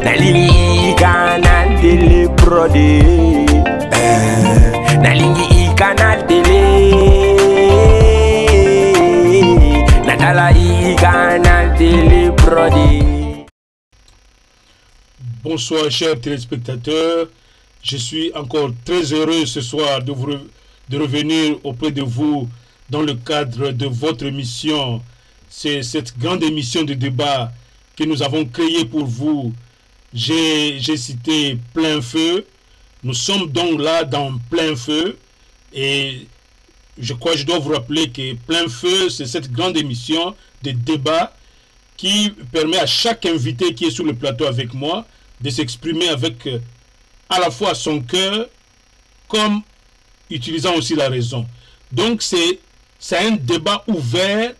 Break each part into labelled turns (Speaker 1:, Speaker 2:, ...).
Speaker 1: Nalingi canal télé brodé. Nalingi canal télé. Natala canal télé brodé.
Speaker 2: Bonsoir chers téléspectateurs. Je suis encore très heureux ce soir de revenir auprès de vous dans le cadre de votre émission. C'est cette grande émission de débat que nous avons créée pour vous. J'ai cité Plein Feu. Nous sommes donc là dans Plein Feu. Et je crois que je dois vous rappeler que Plein Feu, c'est cette grande émission de débat qui permet à chaque invité qui est sur le plateau avec moi de s'exprimer avec à la fois son cœur comme utilisant aussi la raison. Donc c'est un débat ouvert,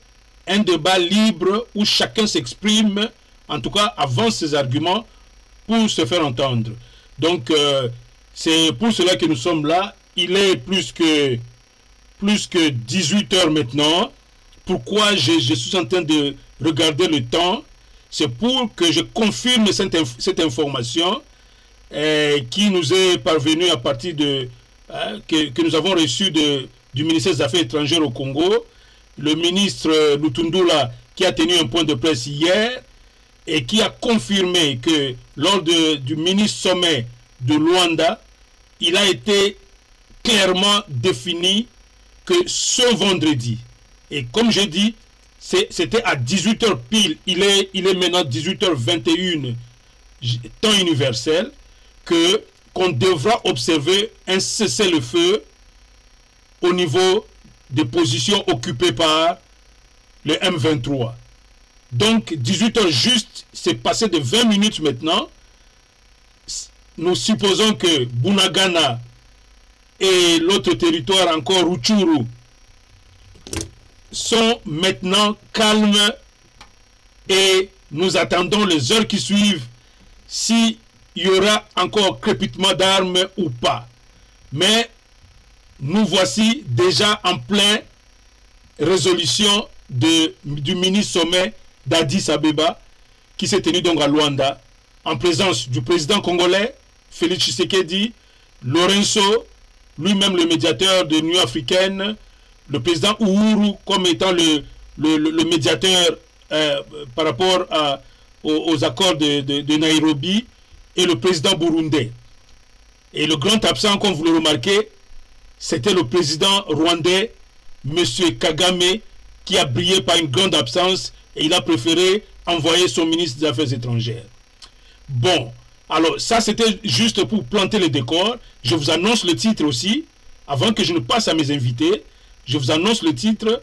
Speaker 2: un débat libre où chacun s'exprime, en tout cas avance ses arguments pour se faire entendre. Donc c'est pour cela que nous sommes là. Il est plus que 18 heures maintenant. Pourquoi je suis en train de regarder le temps? C'est pour que je confirme cette information qui nous est parvenue à partir de que nous avons reçu du ministère des Affaires étrangères au Congo, le ministre Lutundula qui a tenu un point de presse hier et qui a confirmé que lors du mini-sommet de Luanda, il a été clairement défini que ce vendredi, et comme je dis, c'était à 18h pile, il est maintenant 18h21 temps universel, qu'on devra observer un cessez-le-feu au niveau des positions occupées par le M23. Donc 18h juste, c'est passé de 20 minutes maintenant. Nous supposons que Bunagana et l'autre territoire encore, Rutshuru, sont maintenant calmes et nous attendons les heures qui suivent si il y aura encore crépitement d'armes ou pas. Mais nous voici déjà en pleine résolution du mini-sommet d'Addis Abeba qui s'est tenu donc à Luanda en présence du président congolais Félix Tshisekedi, Lorenzo, lui-même le médiateur de l'Union africaine, le président Uhuru comme étant le médiateur par rapport aux accords de Nairobi, et le président burundais. Et le grand absent, comme vous le remarquez, c'était le président rwandais, M. Kagame, qui a brillé par une grande absence et il a préféré envoyer son ministre des Affaires étrangères. Bon, alors ça c'était juste pour planter le décor. Je vous annonce le titre aussi, avant que je ne passe à mes invités. Je vous annonce le titre.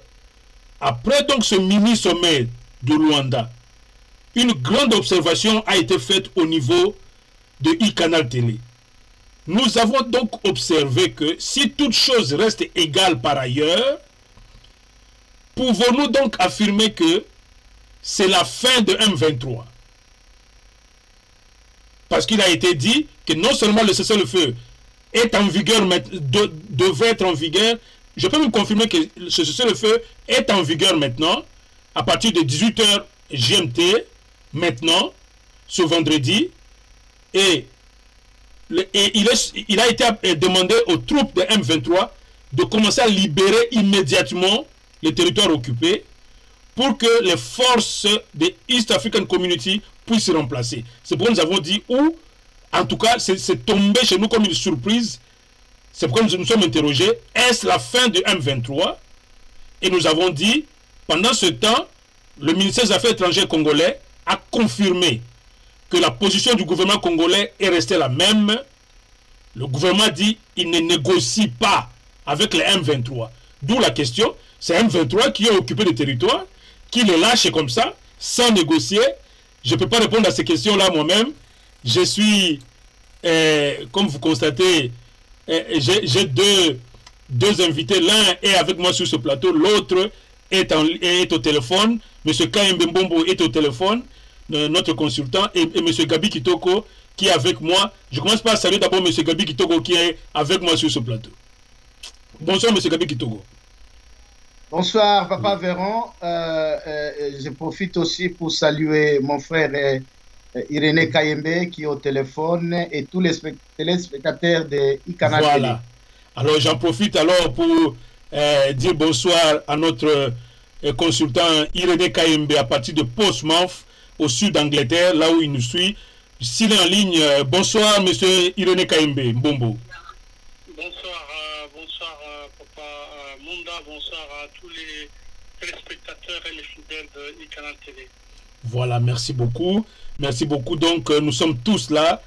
Speaker 2: Après donc ce mini-sommet de Luanda, une grande observation a été faite au niveau de e-Canal Télé. Nous avons donc observé que si toute chose reste égale par ailleurs, pouvons-nous donc affirmer que c'est la fin de M23? Parce qu'il a été dit que non seulement le cessez-le-feu est en vigueur, devrait être en vigueur, je peux me confirmer que ce cessez-le-feu est en vigueur maintenant, à partir de 18h GMT, maintenant, ce vendredi, et il a été demandé aux troupes de M23 de commencer à libérer immédiatement les territoires occupés pour que les forces de East African Community puissent se remplacer. C'est pourquoi nous avons dit, ou en tout cas c'est tombé chez nous comme une surprise. C'est pourquoi nous nous sommes interrogés, est-ce la fin de M23? Et nous avons dit, pendant ce temps, le ministère des Affaires étrangères congolais a confirmé que la position du gouvernement congolais est restée la même. Le gouvernement dit qu'il ne négocie pas avec les M23. D'où la question, c'est M23 qui a occupé le territoire, qui le lâche comme ça, sans négocier. Je ne peux pas répondre à ces questions-là moi-même. Je suis, comme vous constatez, j'ai deux invités. L'un est avec moi sur ce plateau, l'autre est au téléphone. M. Kayembe Mbombo est au téléphone, notre consultant, et M. Gabi Kitoko qui est avec moi. Je commence par saluer d'abord M. Gabi Kitoko qui est avec moi sur ce plateau. Bonsoir M. Gabi Kitoko.
Speaker 3: Bonsoir Papa Véron. Je profite aussi pour saluer mon frère Irénée Kayembe qui est au téléphone et tous les téléspectateurs de iCanal Télé.
Speaker 2: Voilà. Alors j'en profite alors pour dire bonsoir à notre consultant Irénée Kayembe à partir de Portsmouth au sud d'Angleterre, là où il nous suit. S'il est en ligne, bonsoir monsieur Irénée Kayembe, Mbombo.
Speaker 4: Bonsoir, bonsoir Papa Munda, bonsoir à tous les téléspectateurs et les fidèles de iCanal Télé.
Speaker 2: Voilà, merci beaucoup. Merci beaucoup. Donc nous sommes tous là,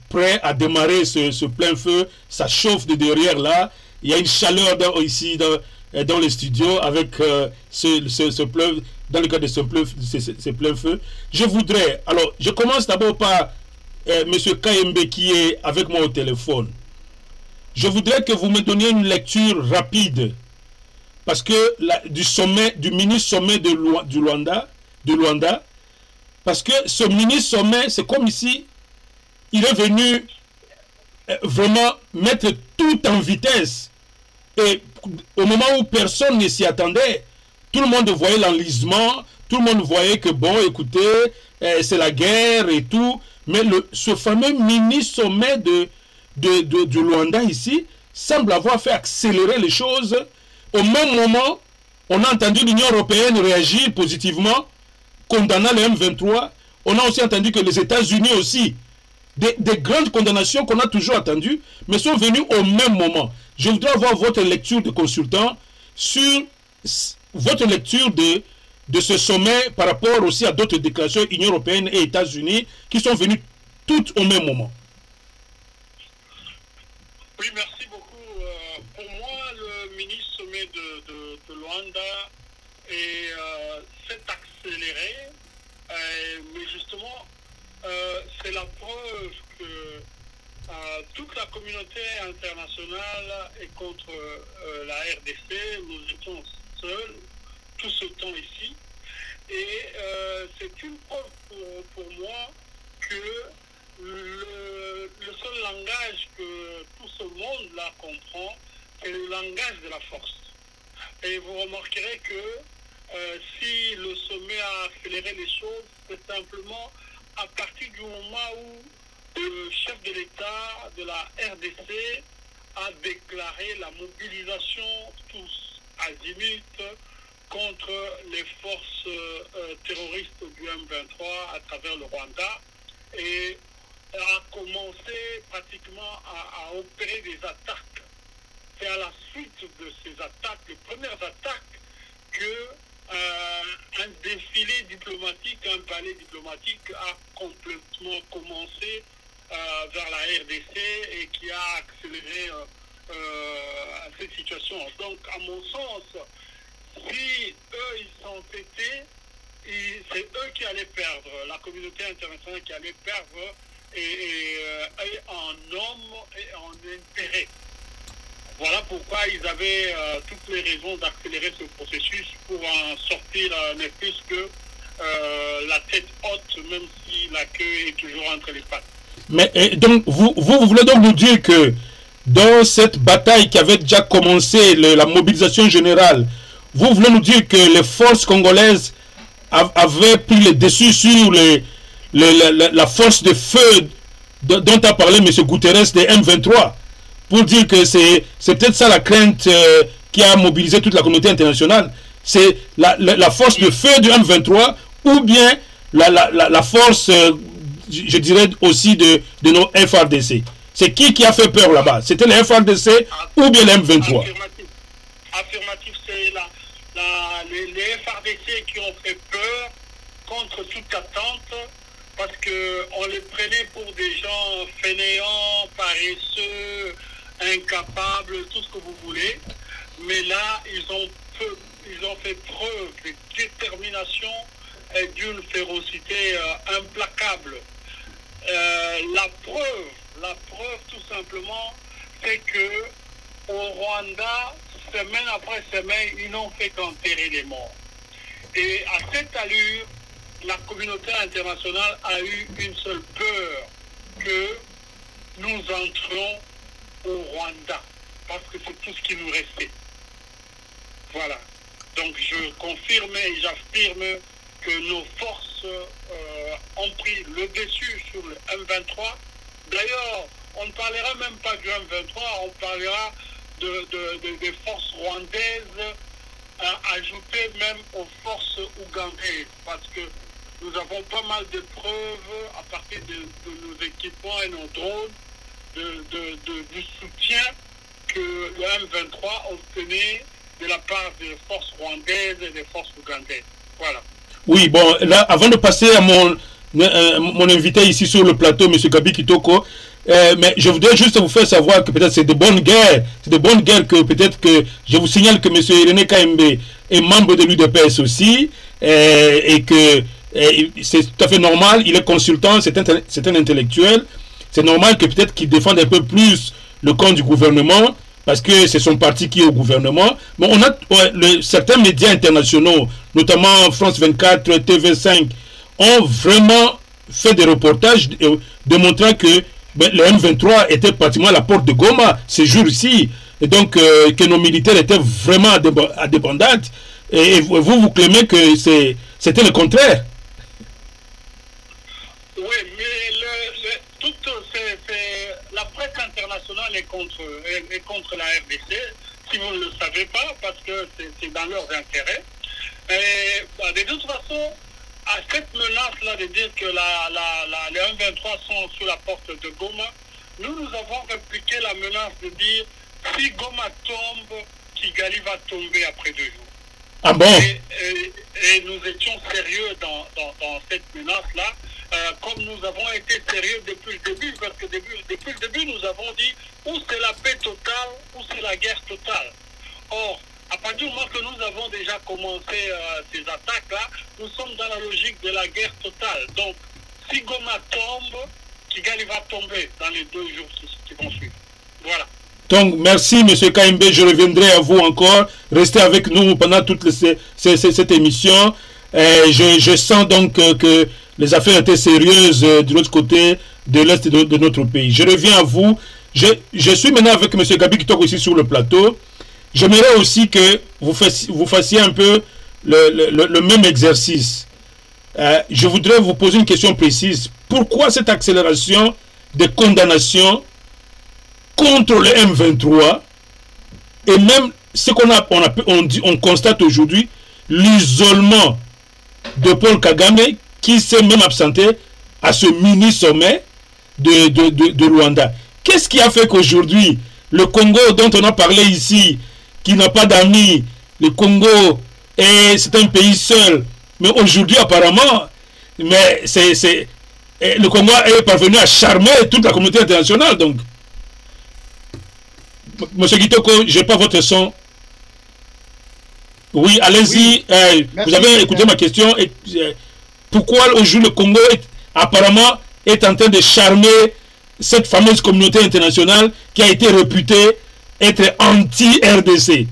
Speaker 2: prêts à démarrer ce plein feu. Ça chauffe de derrière là. Il y a une chaleur ici dans les studios avec ce plein, dans le cadre de ce plein feu. Je voudrais, alors je commence d'abord par monsieur Kayembe qui est avec moi au téléphone. Je voudrais que vous me donniez une lecture rapide parce que du mini-sommet du Luanda, parce que ce mini-sommet, c'est comme ici, il est venu vraiment mettre tout en vitesse. Et au moment où personne ne s'y attendait, tout le monde voyait l'enlisement, tout le monde voyait que bon, écoutez, c'est la guerre et tout. Mais ce fameux mini-sommet du Luanda ici semble avoir fait accélérer les choses. Au même moment, on a entendu l'Union européenne réagir positivement, condamnant les M23. On a aussi entendu que les États-Unis aussi, des grandes condamnations qu'on a toujours attendues, mais sont venues au même moment. Je voudrais avoir votre lecture de consultant sur votre lecture de ce sommet par rapport aussi à d'autres déclarations Union européenne et États-Unis qui sont venues toutes au même moment.
Speaker 4: Oui, merci beaucoup. Pour moi, le mini-sommet de Luanda s'est accéléré, mais justement, c'est la preuve que toute la communauté internationale est contre la RDC. Nous étions seuls tout ce temps ici. Et c'est une preuve pour moi que le seul langage que tout ce monde-là comprend, c'est le langage de la force. Et vous remarquerez que si le sommet a accéléré les choses, c'est simplement à partir du moment où le chef de l'État de la RDC a déclaré la mobilisation tous azimuts contre les forces terroristes du M23 à travers le Rwanda et a commencé pratiquement à opérer des attaques. C'est à la suite de ces attaques, les premières attaques, que un défilé diplomatique, un palais diplomatique a complètement commencé vers la RDC et qui a accéléré cette situation. Donc, à mon sens, si eux, ils sont têtés, c'est eux qui allaient perdre, la communauté internationale qui allait perdre et en hommes et en intérêt. Voilà pourquoi ils avaient toutes les raisons d'accélérer ce processus pour en sortir, ne plus que la tête haute, même si la queue est toujours entre les pattes.
Speaker 2: Mais donc, vous voulez donc nous dire que dans cette bataille qui avait déjà commencé, la mobilisation générale, vous voulez nous dire que les forces congolaises avaient pris le dessus sur la force de feu dont a parlé M. Guterres des M23, pour dire que c'est peut-être ça la crainte qui a mobilisé toute la communauté internationale. C'est la force de feu du M23 ou bien la force, je dirais aussi de nos FRDC. C'est qui a fait peur là-bas? C'était les FRDC ou bien les M23?
Speaker 4: Affirmatif, c'est les FRDC qui ont fait peur contre toute attente parce qu'on les prenait pour des gens fainéants, paresseux, incapables, tout ce que vous voulez. Mais là, ils ont fait preuve de détermination et d'une férocité implacable. La preuve tout simplement, c'est que au Rwanda, semaine après semaine, ils n'ont fait qu'enterrer les morts. Et à cette allure, la communauté internationale a eu une seule peur, que nous entrions au Rwanda, parce que c'est tout ce qui nous restait. Voilà. Donc je confirme et j'affirme que nos forces ont pris le dessus sur le M23. D'ailleurs, on ne parlera même pas du M23, on parlera des forces rwandaises, ajoutées même aux forces ougandaises, parce que nous avons pas mal de preuves à partir de nos équipements et nos drones du soutien que le M23 obtenait de la part des forces rwandaises et des forces ougandaises. Voilà.
Speaker 2: Oui, bon, là, avant de passer à mon invité ici sur le plateau, M. Gabi Kitoko, mais je voudrais juste vous faire savoir que peut-être c'est de bonnes guerres. C'est de bonnes guerres que peut-être que... Je vous signale que M. Irénée Kayembe est membre de l'UDPS aussi, et que c'est tout à fait normal, il est consultant, c'est un intellectuel. C'est normal que peut-être qu'il défende un peu plus le camp du gouvernement, parce que c'est son parti qui est au gouvernement. Mais on a certains médias internationaux, notamment France 24, TV5, ont vraiment fait des reportages démontrant que le M23 était pratiquement à la porte de Goma ces jours-ci, et donc que nos militaires étaient vraiment à débandade. Et vous clamez que c'était le contraire.
Speaker 4: Oui, mais la presse internationale est contre la RDC, si vous ne le savez pas, parce que c'est dans leurs intérêts. Et de toute façon, à cette menace-là de dire que les M23 sont sur la porte de Goma, nous avons répliqué la menace de dire si Goma tombe, Kigali va tomber après 2 jours.
Speaker 2: Ah bon?
Speaker 4: Et nous étions sérieux dans cette menace-là, comme nous avons été sérieux depuis le début, parce que depuis le début, nous avons dit ou c'est la paix totale, ou c'est la guerre totale. Or, à partir du moment que nous avons déjà commencé ces attaques-là, nous sommes dans la logique de la guerre totale. Donc, si Goma tombe, Kigali va tomber dans les 2 jours qui vont suivre. Voilà.
Speaker 2: Donc, merci, M. Kayembe. Je reviendrai à vous encore. Restez avec nous pendant toute cette émission. Je sens donc que les affaires étaient sérieuses de l'autre côté, de l'est de notre pays. Je reviens à vous. Je suis maintenant avec M. Gabi Kitoko ici sur le plateau. J'aimerais aussi que vous fassiez un peu le même exercice. Je voudrais vous poser une question précise. Pourquoi cette accélération des condamnations contre le M23 et même ce on constate aujourd'hui, l'isolement de Paul Kagame qui s'est même absenté à ce mini-sommet de Rwanda. Qu'est-ce qui a fait qu'aujourd'hui, le Congo dont on a parlé ici, qui n'a pas d'amis, le Congo, c'est un pays seul, mais aujourd'hui apparemment, le Congo est parvenu à charmer toute la communauté internationale. Donc, Monsieur Kitoko, je n'ai pas votre son. Oui, allez-y. Oui. Vous avez écouté ma question. Pourquoi aujourd'hui le Congo apparemment est en train de charmer cette fameuse communauté internationale qui a été réputée être anti-RDC?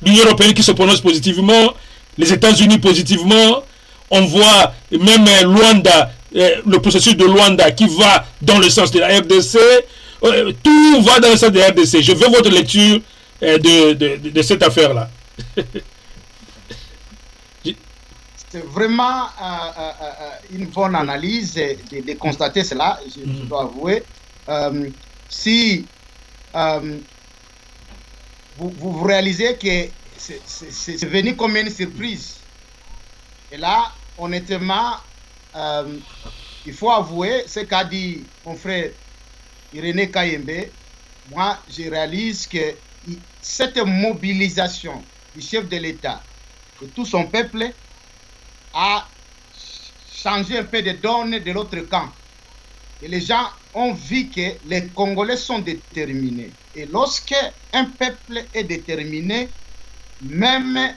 Speaker 2: L'Union européenne qui se prononce positivement, les États-Unis positivement, on voit même Luanda, le processus de Luanda qui va dans le sens de la RDC. Tout va dans le sens de la RDC. Je veux votre lecture de cette affaire-là.
Speaker 3: C'est vraiment une bonne analyse de constater cela, je dois avouer. Si vous réalisez que c'est venu comme une surprise. Et là, honnêtement, il faut avouer ce qu'a dit mon frère Irénée Kayembe. Moi, je réalise que cette mobilisation du chef de l'État et tout son peuple a changé un peu de donne de l'autre camp. Et les gens ont vu que les Congolais sont déterminés. Et lorsque un peuple est déterminé, même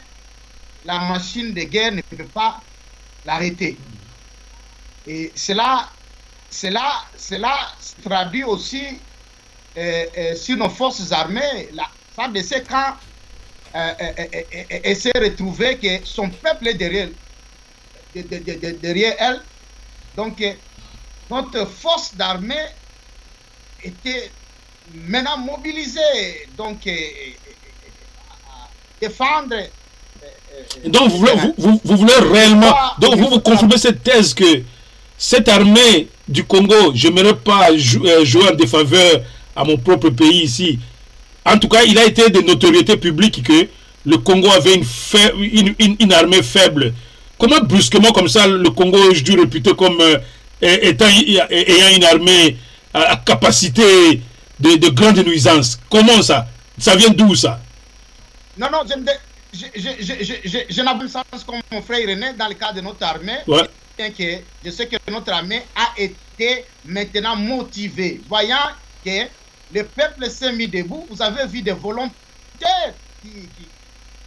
Speaker 3: la machine de guerre ne peut pas l'arrêter. Et cela se traduit aussi sur nos forces armées. La FARDC, quand elle s'est retrouvée que son peuple est derrière elle, donc notre force d'armée était maintenant mobilisée, donc à défendre
Speaker 2: Donc vous voulez réellement, donc vous confirmez cette thèse que cette armée du Congo, je n'aimerais pas jouer en défaveur à mon propre pays ici. En tout cas, il a été de notoriété publique que le Congo avait une armée faible. Comment brusquement comme ça le Congo est aujourd'hui réputé comme ayant une armée à capacité de grande nuisance? Comment ça? Ça vient d'où ça?
Speaker 3: Non, non, je n'ai pas le sens comme mon frère René dans le cas de notre armée.
Speaker 2: Ouais.
Speaker 3: Que je sais que notre armée a été maintenant motivée. Voyant que le peuple s'est mis debout, vous avez vu des volontaires qui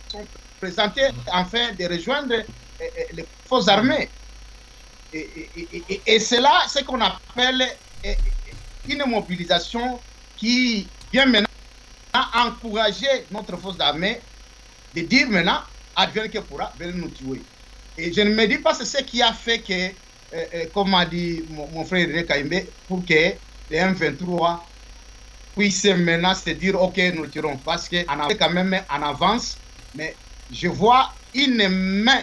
Speaker 3: sont présentés afin de rejoindre les forces armées. Et c'est là ce qu'on appelle une mobilisation qui vient maintenant encourager notre force d'armée de dire maintenant, advienne que pourra, venir nous tuer. Et je ne me dis pas c'est ce qui a fait que, comme a dit mon frère René Kaïmbe, pour que les M23 puissent maintenant se dire, ok, nous le tirons, parce qu'on a quand même en avance, mais je vois une main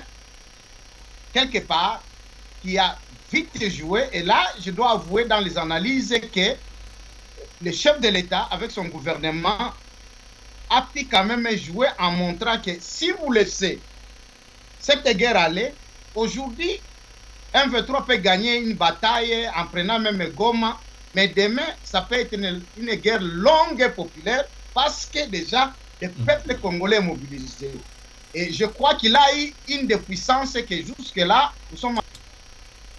Speaker 3: quelque part qui a vite joué, et là, je dois avouer dans les analyses que le chef de l'État, avec son gouvernement, a pu quand même jouer en montrant que si vous laissez cette guerre aller, aujourd'hui, M23 peut gagner une bataille en prenant même Goma, mais demain, ça peut être une guerre longue et populaire parce que déjà, le peuple congolais est mobilisé. Et je crois qu'il a eu une des puissances que jusque-là, nous sommes...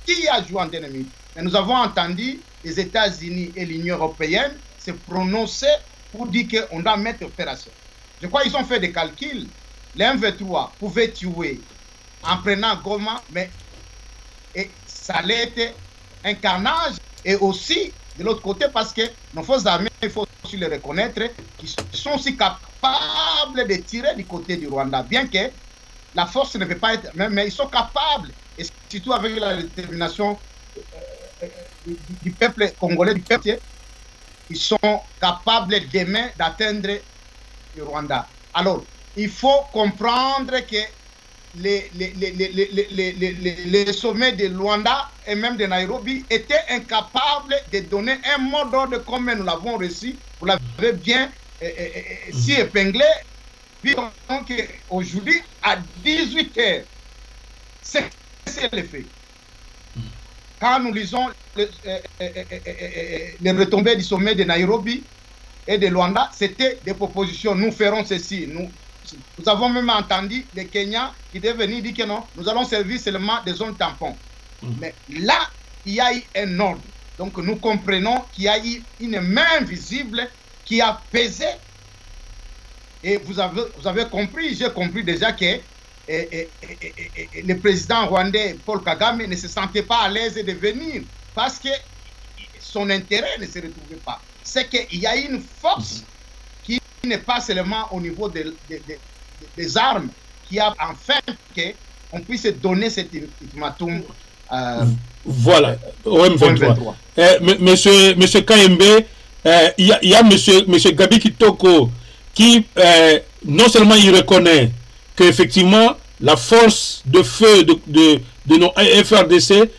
Speaker 3: Qui a joué en ennemi? Mais nous avons entendu les États-Unis et l'Union européenne se prononcer pour dire qu'on doit mettre opération. Je crois qu'ils ont fait des calculs. Les M23 pouvaient tuer en prenant Goma, mais ça allait être un carnage. Et aussi, de l'autre côté, parce que nos forces armées, il faut aussi les reconnaître, qui sont aussi capables de tirer du côté du Rwanda, bien que la force ne peut pas être, mais ils sont capables, et surtout avec la détermination du peuple congolais, du peuple, ils sont capables demain d'atteindre le Rwanda. Alors, il faut comprendre que les sommets de Luanda et même de Nairobi étaient incapables de donner un mot d'ordre comme nous l'avons reçu. Vous l'avez bien si épinglé. Donc, aujourd'hui, à 18 h, c'est le fait. Quand nous lisons les retombées du sommet de Nairobi et de Luanda, c'était des propositions. Nous ferons ceci. Nous avons même entendu les Kenyans qui devaient venir dire que non, nous allons servir seulement des zones tampons. Mais là, il y a eu un ordre. Donc nous comprenons qu'il y a eu une main visible qui a pesé. Et vous avez compris, j'ai compris déjà que le président rwandais Paul Kagame ne se sentait pas à l'aise de venir parce que son intérêt ne se retrouvait pas. C'est qu'il y a une force qui n'est pas seulement au niveau des armes, qui a enfin qu'on puisse donner cet ultimatum.
Speaker 2: Voilà, au M23. Monsieur Kaïmbe, il y a monsieur Gabi Kitoko qui non seulement il reconnaît qu'effectivement la force de feu de nos FRDC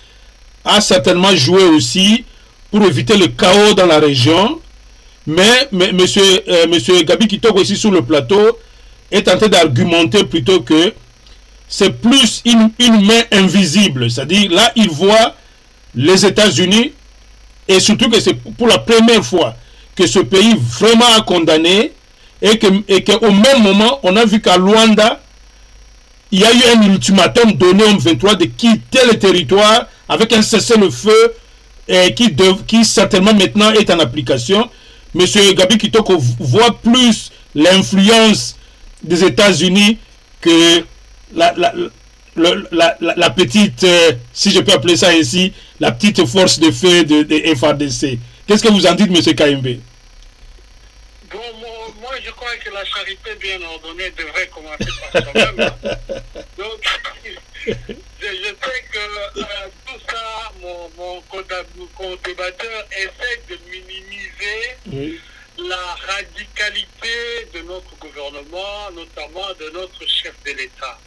Speaker 2: a certainement joué aussi pour éviter le chaos dans la région, mais monsieur Gabi Kitoko ici sur le plateau est en train d'argumenter plutôt que c'est plus une main invisible, c'est-à-dire là il voit les États-Unis et surtout que c'est pour la première fois que ce pays vraiment a condamné et qu'au même moment on a vu qu'à Luanda il y a eu un ultimatum donné au 23 de quitter le territoire avec un cessez-le-feu qui certainement maintenant est en application. Monsieur Gabi Kitoko voit plus l'influence des États-Unis que la petite, si je peux appeler ça ainsi, la petite force de feu de FARDC. Qu'est-ce que vous en dites, monsieur Kaïmbe?
Speaker 4: Bon, moi, je crois que la charité bien ordonnée devrait commencer par soi-même. Donc, je sais que tout ça, mon co-débatteur essaie de minimiser la radicalité de notre gouvernement, notamment de notre chef de l'État.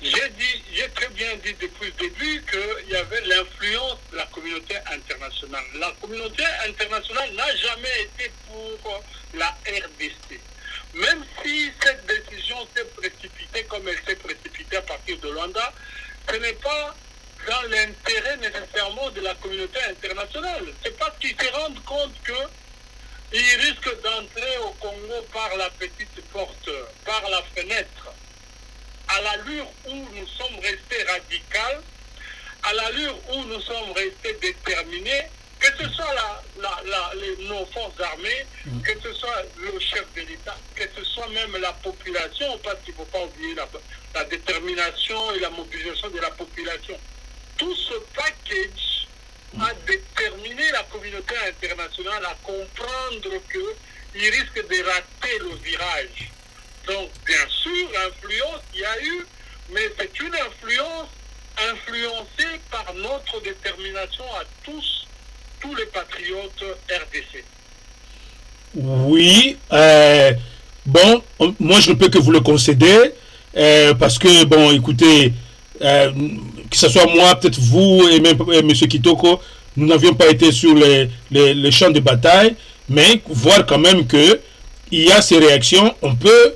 Speaker 4: J'ai très bien dit depuis le début qu'il y avait l'influence de la communauté internationale. La communauté internationale n'a jamais été pour la RDC. Même si cette décision s'est précipitée comme elle s'est précipitée à partir de Luanda, ce n'est pas dans l'intérêt nécessairement de la communauté internationale. C'est parce qu'ils se rendent compte qu'ils risquent d'entrer au Congo par la petite porte, par la fenêtre. À l'allure où nous sommes restés radicaux, à l'allure où nous sommes restés déterminés, que ce soit nos forces armées, que ce soit le chef de l'État, que ce soit même la population, parce qu'il ne faut pas oublier la détermination et la mobilisation de la population. Tout ce package a déterminé la communauté internationale à comprendre qu'il risque de rater le virage. Donc, bien sûr, l'influence, il y a eu, mais c'est une influence influencée par notre détermination à tous les patriotes RDC.
Speaker 2: Oui, bon, moi je ne peux que vous le concéder, parce que, bon, écoutez, que ce soit moi, peut-être vous et même M. Kitoko, nous n'avions pas été sur les champs de bataille, mais voir quand même que il y a ces réactions, on peut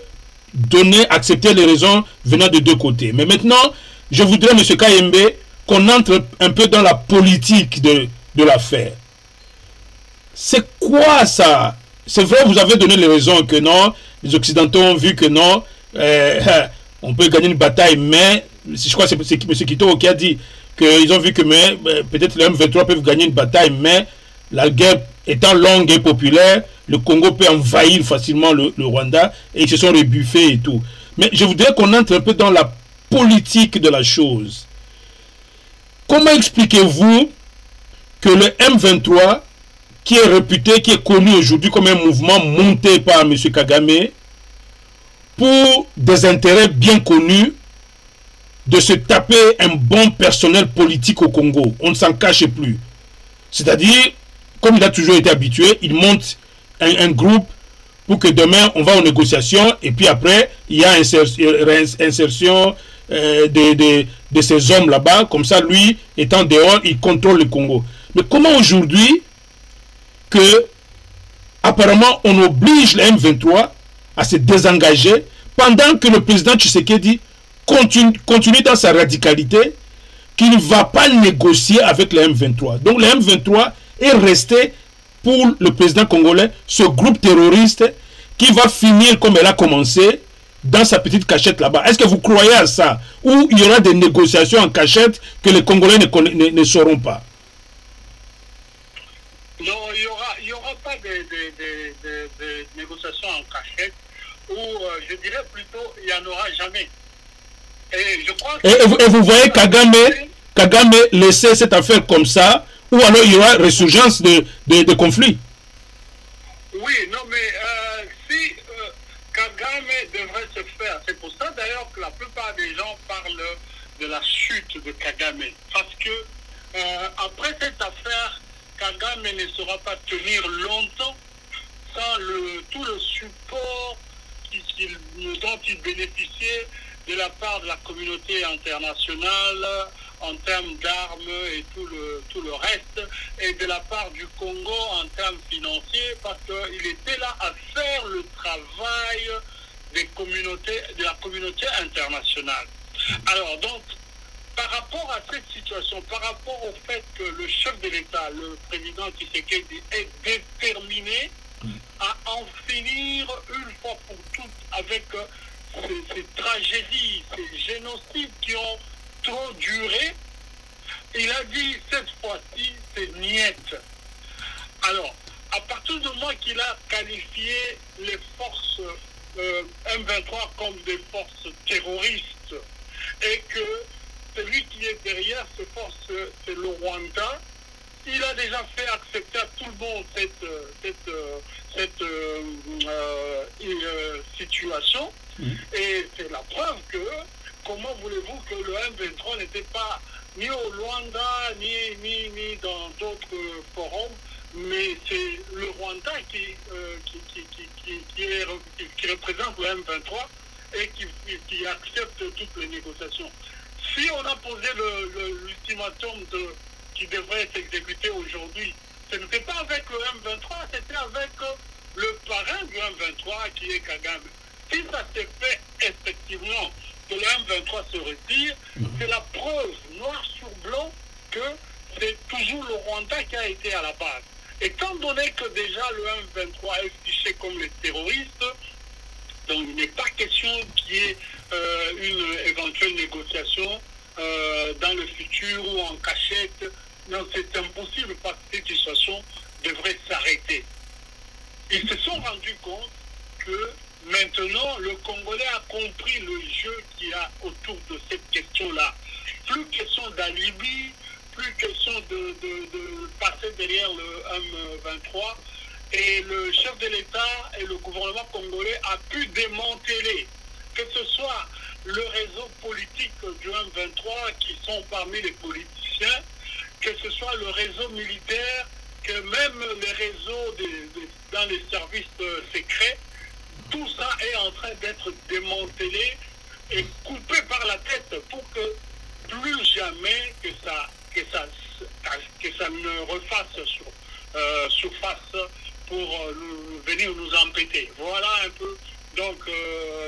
Speaker 2: accepter les raisons venant de deux côtés. Mais maintenant, je voudrais, M. Kayembe, qu'on entre un peu dans la politique de l'affaire. C'est quoi ça? C'est vrai, vous avez donné les raisons que non, les Occidentaux ont vu que non, on peut gagner une bataille, mais je crois que c'est M. Kitoko qui a dit qu'ils ont vu que peut-être les M23 peuvent gagner une bataille, mais la guerre étant longue et populaire, le Congo peut envahir facilement le Rwanda et ils se sont rebuffés et tout. Mais je voudrais qu'on entre un peu dans la politique de la chose. Comment expliquez-vous que le M23, qui est réputé, qui est connu aujourd'hui comme un mouvement monté par M. Kagame, pour des intérêts bien connus, de se taper un bon personnel politique au Congo, on ne s'en cache plus. C'est-à-dire, comme il a toujours été habitué, il monte un groupe pour que demain on va aux négociations et puis après il y a insertion de ces hommes là-bas, comme ça lui étant dehors il contrôle le Congo. Mais comment aujourd'hui que apparemment on oblige les M23 à se désengager pendant que le président Tshisekedi continue dans sa radicalité, qu'il ne va pas négocier avec les M23. Donc les M23 est resté pour le président congolais ce groupe terroriste qui va finir comme elle a commencé dans sa petite cachette là-bas. Est-ce que vous croyez à ça? Ou il y aura des négociations en cachette que les Congolais ne sauront pas?
Speaker 4: Non, il n'y aura pas de négociations en cachette, ou je dirais plutôt il n'y en aura jamais. Et je crois que
Speaker 2: et vous voyez Kagame laisser cette affaire comme ça, ou alors il y aura résurgence de conflits?
Speaker 4: Oui, non, mais si Kagame devrait se faire, c'est pour ça d'ailleurs que la plupart des gens parlent de la chute de Kagame. Parce que après cette affaire, Kagame ne saura pas tenir longtemps sans tout le support dont il bénéficiait de la part de la communauté internationale en termes d'armes et tout le reste, et de la part du Congo en termes financiers, parce qu'il était là à faire le travail de la communauté internationale. Alors donc, par rapport à cette situation, par rapport au fait que le chef de l'État, le président Tshisekedi, est déterminé à en finir une fois pour toutes avec ces tragédies, ces génocides qui ont trop duré, il a dit cette fois-ci, c'est niette. Alors, à partir du moment qu'il a qualifié les forces M23 comme des forces terroristes et que celui qui est derrière ces forces, c'est le Rwanda, il a déjà fait accepter à tout le monde cette situation. Et c'est la preuve que, comment voulez-vous que le M23 n'était pas ni au Rwanda, ni dans d'autres forums, mais c'est le Rwanda qui représente le M23 et qui accepte toutes les négociations. Si on a posé l'ultimatum qui devrait s'exécuter aujourd'hui, ce n'était pas avec le M23, c'était avec le parrain du M23 qui est Kagame. Si ça s'est fait effectivement que le M23 se retire, c'est la preuve noir sur blanc que c'est toujours le Rwanda qui a été à la base. Étant donné que déjà le M23 est fiché comme les terroristes, donc il n'est pas question qu'il y ait une éventuelle négociation dans le futur ou en cachette. Non, c'est impossible parce que cette situation devrait s'arrêter. Ils se sont rendus compte que maintenant le Congolais a compris le jeu qu'il y a autour de cette question-là. Plus question d'alibi, plus question de passer derrière le M23. Et le chef de l'État et le gouvernement congolais a pu démanteler, que ce soit le réseau politique du M23 qui sont parmi les politiciens, que ce soit le réseau militaire, que même les réseaux dans les services secrets, tout ça est en train d'être démantelé et coupé par la tête pour que plus jamais que ça ne refasse surface pour venir nous embêter. Voilà un peu donc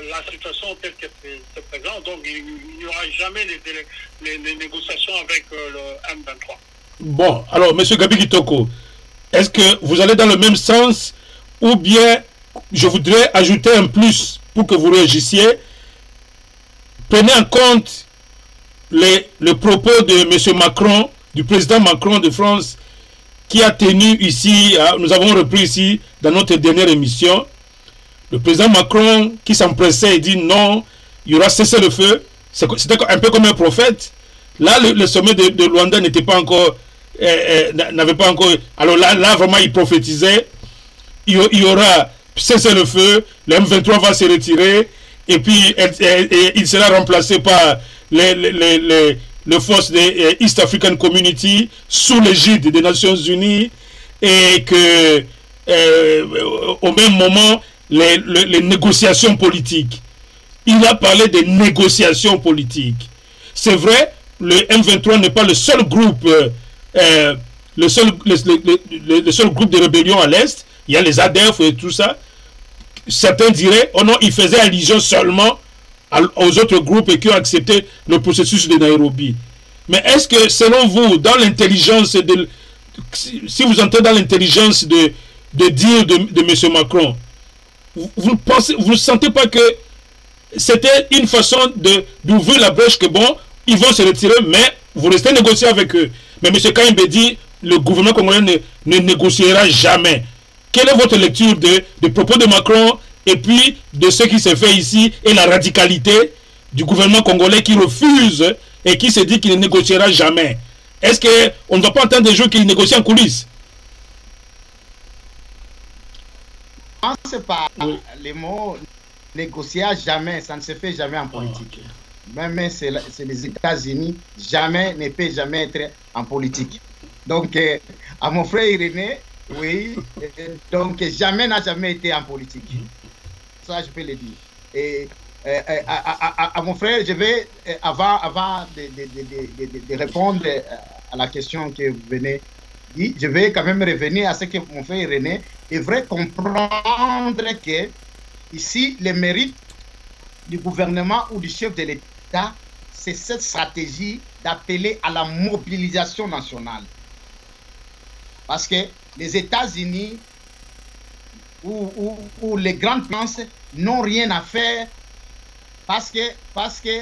Speaker 4: la situation telle qu'elle se présente. Donc il n'y aura jamais les négociations avec le M23.
Speaker 2: Bon, alors M. Gabi Kitoko, est-ce que vous allez dans le même sens ou bien je voudrais ajouter un plus pour que vous réagissiez? Prenez en compte le propos de M. Macron, du président Macron de France, qui a tenu ici, nous avons repris ici dans notre dernière émission, le président Macron qui s'empressait et dit non, il y aura cessez-le-feu. C'était un peu comme un prophète. Là, le sommet de Luanda n'était pas encore, n'avait pas encore. Alors là vraiment, il prophétisait. Il y aura cessez-le-feu, le M23 va se retirer et puis il sera remplacé par les forces de East African Community sous l'égide des Nations Unies et que au même moment les négociations politiques. Il a parlé des négociations politiques. C'est vrai, le M23 n'est pas le seul groupe le seul groupe de rébellion à l'Est. Il y a les ADF et tout ça. Certains diraient, oh non, il faisait allusion seulement aux autres groupes qui ont accepté le processus de Nairobi. Mais est-ce que, selon vous, dans l'intelligence, si vous entrez dans l'intelligence de dire de M. Macron, vous ne sentez pas que c'était une façon d'ouvrir la brèche que bon, ils vont se retirer, mais vous restez négocier avec eux. Mais M. Kaïmbe dit, le gouvernement congolais ne négociera jamais. Quelle est votre lecture des propos de Macron et puis de ce qui s'est fait ici et la radicalité du gouvernement congolais qui refuse et qui se dit qu'il ne négociera jamais? Est-ce qu'on ne va pas entendre des gens qui négocient en coulisses?
Speaker 3: C'est pas les mots négocier jamais, ça ne se fait jamais en politique. Même c'est les États-Unis, jamais ne peut jamais être en politique. Donc, à mon frère Irénée, oui, donc jamais n'a jamais été en politique. Ça, je peux le dire. Et à mon frère, je vais, avant de répondre à la question que vous venez de dire, je vais quand même revenir à ce que mon frère René devrait comprendre que ici, le mérite du gouvernement ou du chef de l'État, c'est cette stratégie d'appeler à la mobilisation nationale. Parce que les États-Unis ou les grandes puissances n'ont rien à faire parce que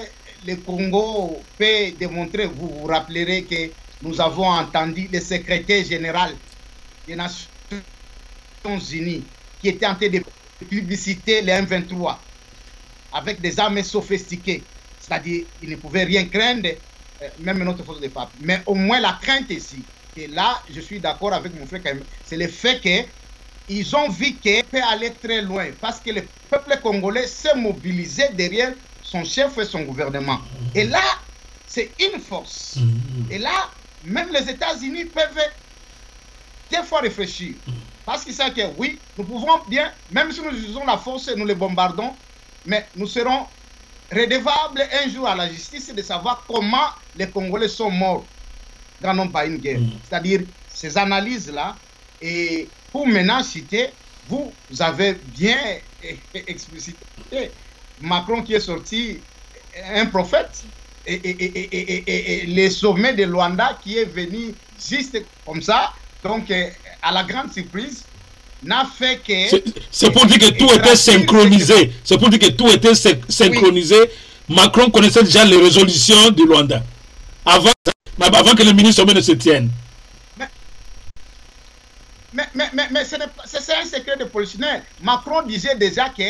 Speaker 3: le Congo peut démontrer, vous vous rappellerez que nous avons entendu le secrétaire général des Nations Unies qui était en train de publiciter les M23 avec des armes sophistiquées. C'est-à-dire qu'il ne pouvait rien craindre, même notre force de frappe. Mais au moins la crainte ici, et là je suis d'accord avec mon frère, c'est le fait qu'ils ont vu qu'il peut aller très loin parce que le peuple congolais s'est mobilisé derrière son chef et son gouvernement. Et là, c'est une force. Et là, même les États-Unis peuvent des fois réfléchir. Parce qu'ils savent que oui, nous pouvons bien, même si nous utilisons la force et nous les bombardons, mais nous serons redevables un jour à la justice de savoir comment les Congolais sont morts quand non pas une guerre. C'est-à-dire ces analyses-là. Et pour maintenant citer, vous avez bien explicité Macron qui est sorti un prophète et les sommets de Luanda qui est venu juste comme ça. Donc, à la grande surprise, n'a fait que...
Speaker 2: C'est pour dire que tout était synchronisé. C'est pour dire que tout était synchronisé. Oui. Macron connaissait déjà les résolutions du Luanda. Avant que le ministre sommet ne se tienne.
Speaker 3: Mais c'est un secret de polichinelle. Macron disait déjà que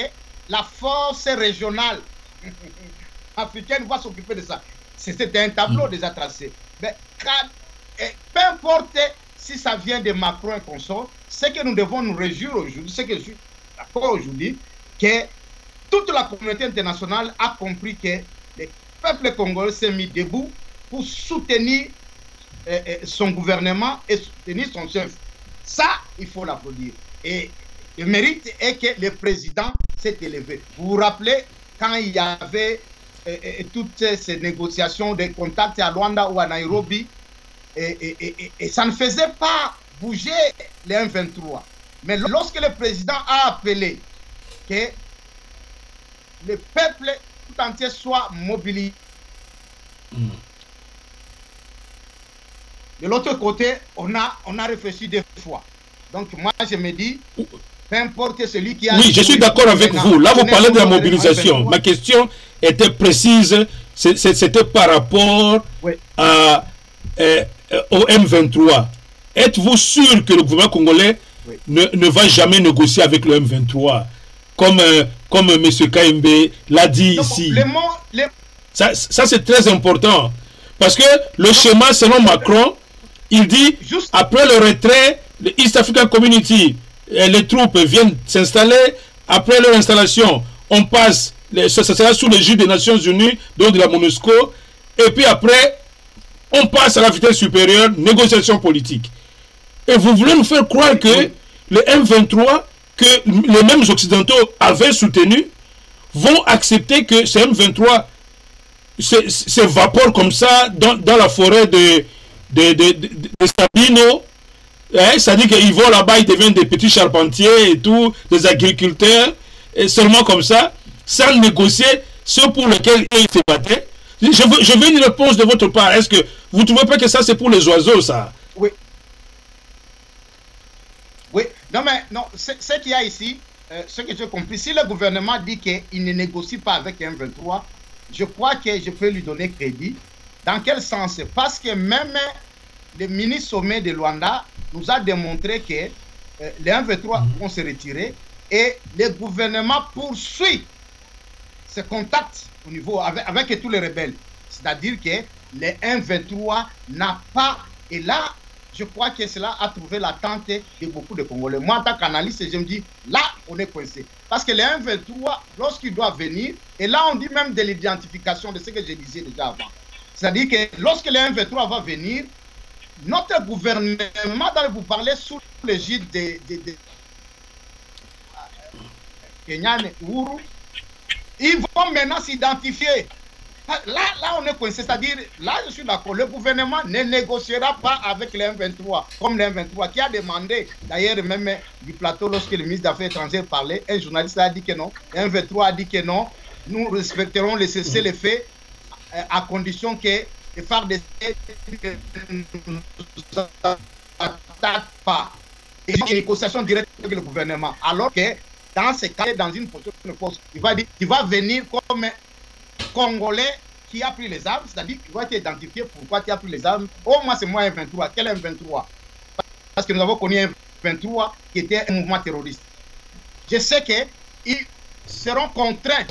Speaker 3: la force régionale africaine va s'occuper de ça. C'était un tableau déjà tracé. Mais peu importe si ça vient de Macron et consort, c'est que nous devons nous réjouir aujourd'hui, c'est que je suis d'accord aujourd'hui, que toute la communauté internationale a compris que le peuple congolais s'est mis debout pour soutenir son gouvernement et soutenir son chef. Ça, il faut l'applaudir. Et le mérite est que le président s'est élevé. Vous vous rappelez quand il y avait toutes ces négociations, des contacts à Luanda ou à Nairobi, et ça ne faisait pas bouger les M23. Mais lorsque le président a appelé que le peuple tout entier soit mobilisé, de l'autre côté, on a réfléchi deux fois. Donc moi, je me dis, peu importe celui qui a...
Speaker 2: Oui, je suis d'accord avec vous. Là, vous parlez de la mobilisation. Ma question était précise. C'était par rapport au M23. Êtes-vous sûr que le gouvernement congolais ne va jamais négocier avec le M23 comme M. Kaimbe l'a dit ici? Ça c'est très important. Parce que le schéma, selon Macron, il dit, après le retrait, le East African Community, les troupes viennent s'installer. Après leur installation, on passe, ça sera sous l'égide des Nations Unies, donc de la MONUSCO. Et puis après, on passe à la vitesse supérieure, négociation politique. Et vous voulez nous faire croire que le M23, que les mêmes Occidentaux avaient soutenu, vont accepter que ce M23 s'évapore comme ça dans la forêt de Sabino. C'est-à-dire qu'ils vont là-bas, ils deviennent des petits charpentiers et tout, des agriculteurs, et seulement comme ça, sans négocier ce pour lequel ils se battaient. Je veux une réponse de votre part. Est-ce que vous ne trouvez pas que ça, c'est pour les oiseaux, ça?
Speaker 3: Oui. Oui. Non, mais non, ce qu'il y a ici, ce que j'ai compris, si le gouvernement dit qu'il ne négocie pas avec M23, je crois que je peux lui donner crédit. Dans quel sens? Parce que même le ministre sommet de Luanda nous a démontré que les M23 vont se retirer et le gouvernement poursuit ses contacts au niveau avec tous les rebelles. C'est-à-dire que les M23 n'a pas... Et là, je crois que cela a trouvé l'attente de beaucoup de Congolais. Moi, en tant qu'analyste, je me dis, là, on est coincé. Parce que les M23, lorsqu'ils doivent venir, et là, on dit même de l'identification de ce que je disais déjà avant. C'est-à-dire que lorsque les M23 va venir, notre gouvernement, dans vous parler sous l'égide de Kenyan et Uhuru, ils vont maintenant s'identifier. Là, on est coincé. C'est-à-dire, là, je suis d'accord, le gouvernement ne négociera pas avec les M23, comme les M23, qui a demandé, d'ailleurs, même du plateau, lorsque le ministre des Affaires étrangères parlait, un journaliste a dit que non, les M23 a dit que non, nous respecterons les cessez-le-feu à condition que les FARDC ne nous attaquent pas. Et une négociation directe avec le gouvernement. Alors que dans ce cas, dans une position de force, il va dire qu'il va venir comme Congolais qui a pris les armes, c'est-à-dire qu'il va t'identifier pourquoi tu as pris les armes. Oh, moi, c'est moi M23. Quel M23? Parce que nous avons connu un M23 qui était un mouvement terroriste. Je sais qu'ils seront contraints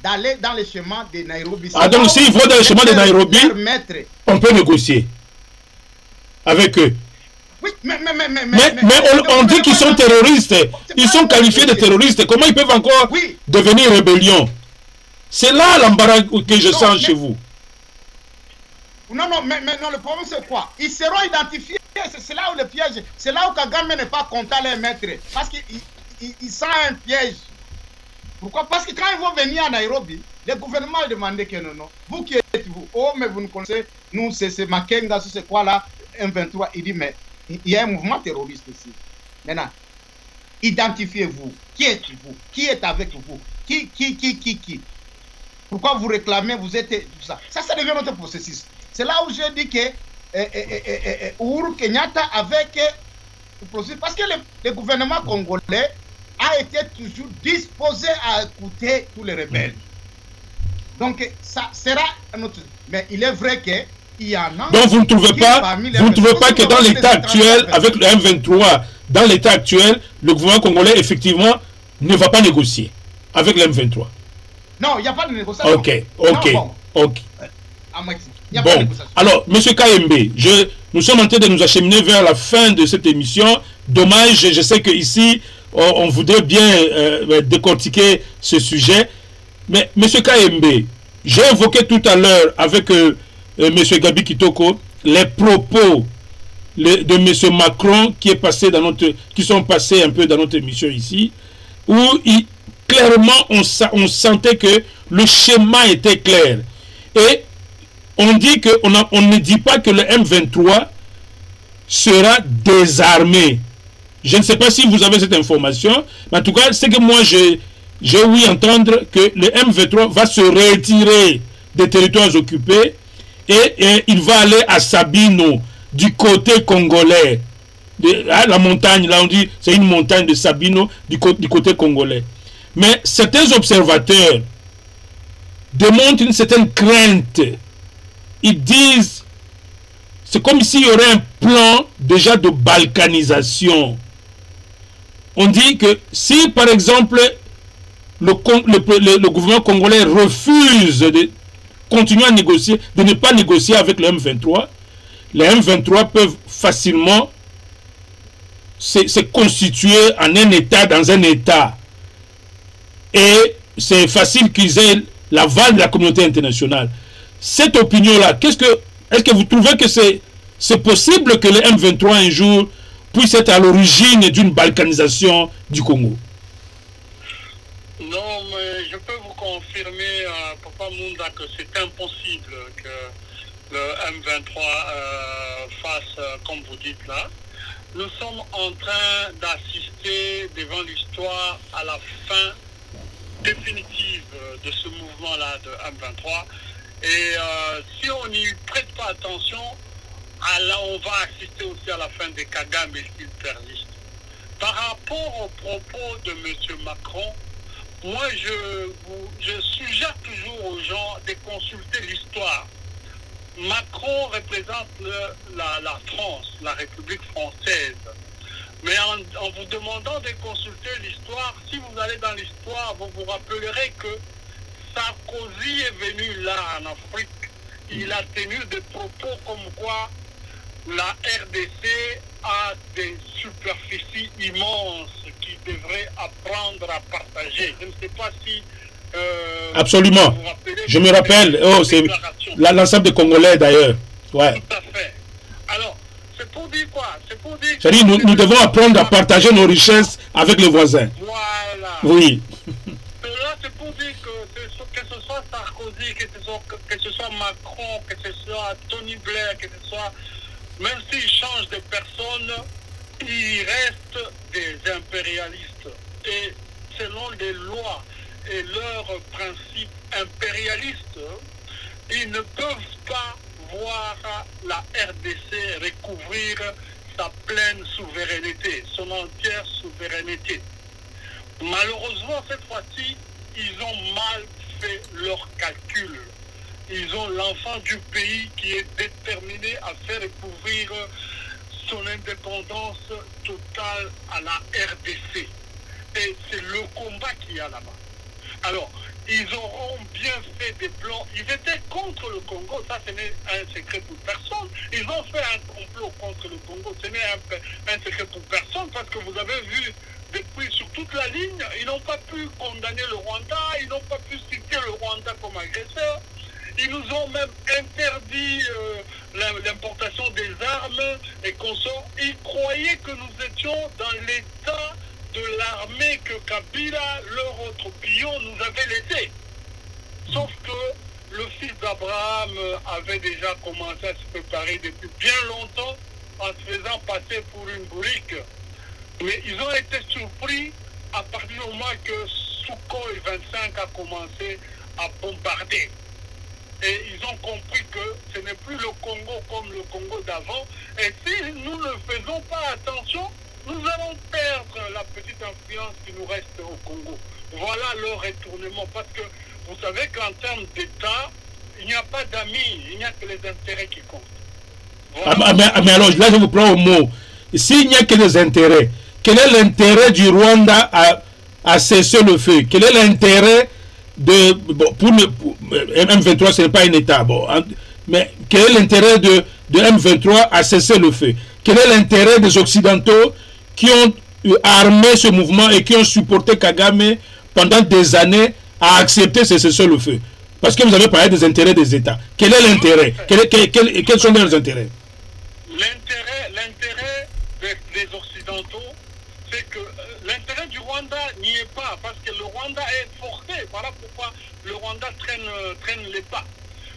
Speaker 3: d'aller dans le chemin de Nairobi.
Speaker 2: Ah, donc s'ils vont dans le chemin de Nairobi, on peut négocier avec eux.
Speaker 3: Oui, mais
Speaker 2: on dit qu'ils sont terroristes. Ils sont qualifiés de terroristes. Comment ils peuvent encore devenir rébellion? C'est là l'embarras que je sens chez vous.
Speaker 3: Non, non, mais non, le problème c'est quoi? Ils seront identifiés, c'est là où le piège, c'est là où Kagame n'est pas content les mettre, parce qu'il sent un piège. Pourquoi? Parce que quand ils vont venir à Nairobi, le gouvernement a demandé que non. Vous qui êtes-vous? Oh, mais vous nous connaissez, nous c'est Makenga, c'est quoi là? M23, il dit, mais il y a un mouvement terroriste ici. Maintenant, identifiez-vous. Qui êtes-vous? Qui est avec vous? Qui? Pourquoi vous réclamez, vous êtes tout ça? Ça devient notre processus. C'est là où je dis que Uhuru Kenyatta avec le processus, parce que le gouvernement congolais a été toujours disposé à écouter tous les rebelles. Donc, ça sera un autre. Mais il est vrai qu'il y en a.
Speaker 2: Donc, vous ne trouvez pas que dans l'état actuel, avec le M23, dans l'état actuel, le gouvernement congolais, effectivement, ne va pas négocier avec le M23?
Speaker 3: Non, il n'y a pas de négociation.
Speaker 2: Ok.
Speaker 3: Bon,
Speaker 2: alors, M. KMB, nous sommes en train de nous acheminer vers la fin de cette émission. Dommage, je sais qu'ici, on voudrait bien décortiquer ce sujet. Mais M. KMB, j'ai évoqué tout à l'heure avec M. Gabi Kitoko les propos de M. Macron qui sont passés un peu dans notre émission ici, où clairement on sentait que le schéma était clair. Et on dit que on ne dit pas que le M23 sera désarmé. Je ne sais pas si vous avez cette information, mais en tout cas, c'est que moi j'ai ouï entendre que le M23 va se retirer des territoires occupés et il va aller à Sabino, du côté congolais. La montagne, là on dit, c'est une montagne de Sabino du côté congolais. Mais certains observateurs démontrent une certaine crainte. Ils disent, c'est comme s'il y aurait un plan déjà de balkanisation. On dit que si par exemple le gouvernement congolais refuse de continuer à négocier, de ne pas négocier avec le M23, les M23 peuvent facilement se constituer en un État dans un État. Et c'est facile qu'ils aient l'aval de la communauté internationale. Cette opinion-là, est-ce que vous trouvez que c'est possible que le M23 un jour puisse être à l'origine d'une balkanisation du Congo?
Speaker 4: Non, mais je peux vous confirmer, Papa Munda, que c'est impossible que le M23 fasse comme vous dites là. Nous sommes en train d'assister devant l'histoire à la fin définitive de ce mouvement-là de M23. Et si on n'y prête pas attention, là on va assister aussi à la fin des Kagame s'il persiste. Par rapport aux propos de M. Macron, moi je suggère toujours aux gens de consulter l'histoire. Macron représente la France, la République française. Mais en vous demandant de consulter l'histoire, si vous allez dans l'histoire, vous vous rappellerez que Sarkozy est venu là en Afrique. Il a tenu des propos comme quoi la RDC a des superficies immenses qui devraient apprendre à partager. Je ne sais pas si...
Speaker 2: absolument. Je me rappelle. Oh, c'est l'ensemble des Congolais d'ailleurs. Ouais.
Speaker 4: Tout à fait. Alors, c'est pour dire quoi? C'est pour dire...
Speaker 2: C'est-à-dire nous devons apprendre à partager nos richesses avec les voisins.
Speaker 4: Voilà.
Speaker 2: Oui.
Speaker 4: Là, c'est pour dire que ce soit Sarkozy, que ce soit Macron, que ce soit Tony Blair, que ce soit... Même s'ils changent de personne, ils restent des impérialistes. Et selon les lois et leurs principes impérialistes, ils ne peuvent pas voir la RDC recouvrir sa pleine souveraineté, son entière souveraineté. Malheureusement, cette fois-ci, ils ont mal fait leurs calculs. Ils ont l'enfant du pays qui est déterminé à faire recouvrir son indépendance totale à la RDC. Et c'est le combat qu'il y a là-bas. Alors, ils auront bien fait des plans. Ils étaient contre le Congo, ça ce n'est un secret pour personne. Ils ont fait un complot contre le Congo, ce n'est un secret pour personne, parce que vous avez vu, depuis sur toute la ligne, ils n'ont pas pu condamner le Rwanda, ils n'ont pas pu citer le Rwanda comme agresseur. Ils nous ont même interdit l'importation des armes et consorts. Ils croyaient que nous étions dans l'état de l'armée que Kabila, leur autre pion, nous avait laissé. Sauf que le fils d'Abraham avait déjà commencé à se préparer depuis bien longtemps en se faisant passer pour une bourrique. Mais ils ont été surpris à partir du moment que Sukhoi 25 a commencé à bombarder. Et ils ont compris que ce n'est plus le Congo comme le Congo d'avant. Et si nous ne faisons pas attention, nous allons perdre la petite influence qui nous reste au Congo. Voilà leur retournement. Parce que vous savez qu'en termes d'État, il n'y a pas d'amis, il n'y a que les intérêts qui comptent. Voilà.
Speaker 2: Mais alors, là, je vous prends au mot. S'il n'y a que des intérêts, quel est l'intérêt du Rwanda à cesser le feu? Quel est l'intérêt de... Bon, pour M23, ce n'est pas un État. Bon, mais quel est l'intérêt de M23 à cesser le feu? Quel est l'intérêt des Occidentaux qui ont armé ce mouvement et qui ont supporté Kagame pendant des années à accepter ce cessez le feu? Parce que vous avez parlé des intérêts des États. Quel est l'intérêt? Quels sont leurs intérêts?
Speaker 4: L'intérêt des Occidentaux, c'est que l'intérêt du Rwanda n'y est pas, parce que le Rwanda est forcé. Voilà pourquoi le Rwanda traîne les pas.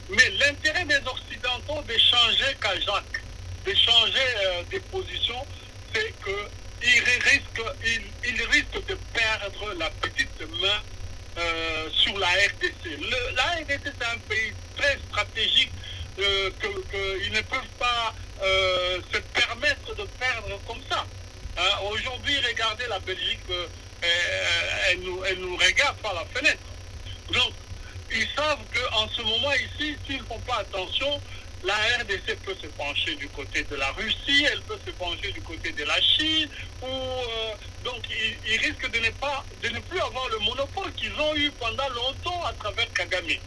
Speaker 4: Mais l'intérêt des Occidentaux d'échanger Kajak, d'échanger des positions, c'est qu'ils risquent de perdre la petite main sur la RDC. La RDC, c'est un pays très stratégique qu'ils ne peuvent pas se permettre de perdre comme ça. Aujourd'hui, regardez la Belgique, elle nous regarde par la fenêtre. Donc, ils savent qu'en ce moment ici, s'ils ne font pas attention, la RDC peut se pencher du côté de la Russie, elle peut se pencher du côté de la Chine, donc ils risquent de ne plus avoir le monopole qu'ils ont eu pendant longtemps à travers Kagame.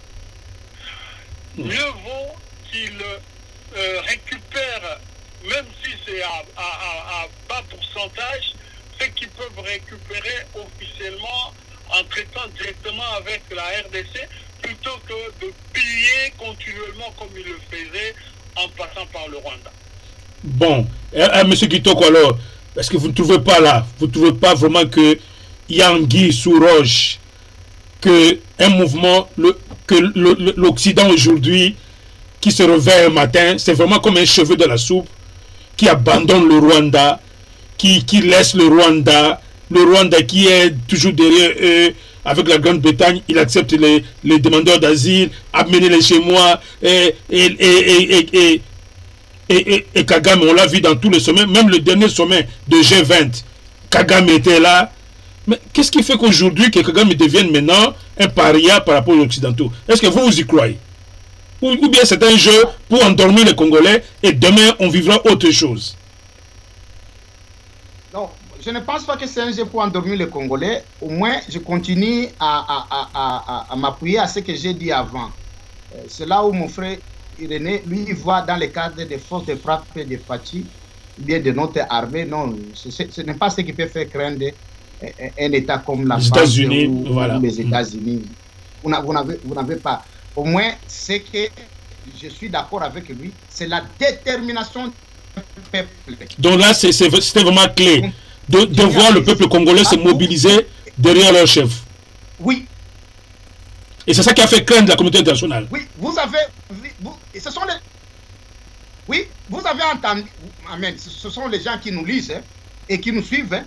Speaker 4: Mieux vaut qu'ils récupèrent, même si c'est à bas pourcentage, ce qu'ils peuvent récupérer officiellement en traitant directement avec la RDC, plutôt que de piller continuellement comme ils le faisaient en passant par le Rwanda.
Speaker 2: Bon, M. Kitoko, alors, est-ce que vous ne trouvez pas là, vous ne trouvez pas vraiment que Yangui sous roche, que un mouvement, que l'Occident aujourd'hui, qui se réveille un matin, c'est vraiment comme un cheveu de la soupe, qui abandonne le Rwanda, qui laisse le Rwanda qui est toujours derrière eux, avec la Grande-Bretagne, il accepte les demandeurs d'asile, amenez-les chez moi, et Kagame, on l'a vu dans tous les sommets, même le dernier sommet de G20, Kagame était là. Mais qu'est-ce qui fait qu'aujourd'hui, que Kagame devienne maintenant un paria par rapport aux Occidentaux? Est-ce que vous y croyez? Ou bien c'est un jeu pour endormir les Congolais et demain on vivra autre chose?
Speaker 3: Non, je ne pense pas que c'est un jeu pour endormir les Congolais. Au moins, je continue à m'appuyer à ce que j'ai dit avant. C'est là où mon frère Irénée, lui, il voit dans le cadre des forces de frappe et de fatigue, bien de notre armée. Non, ce n'est pas ce qui peut faire craindre un État comme la France ou voilà. Les États-Unis. Vous n'avez pas. Au moins, ce que je suis d'accord avec lui, c'est la détermination du peuple.
Speaker 2: Donc là, c'était vraiment clé de voir le peuple congolais se mobiliser derrière leur chef.
Speaker 3: Oui.
Speaker 2: Et c'est ça qui a fait craindre la communauté internationale.
Speaker 3: Oui, vous avez entendu, amen, ce sont les gens qui nous lisent et qui nous suivent.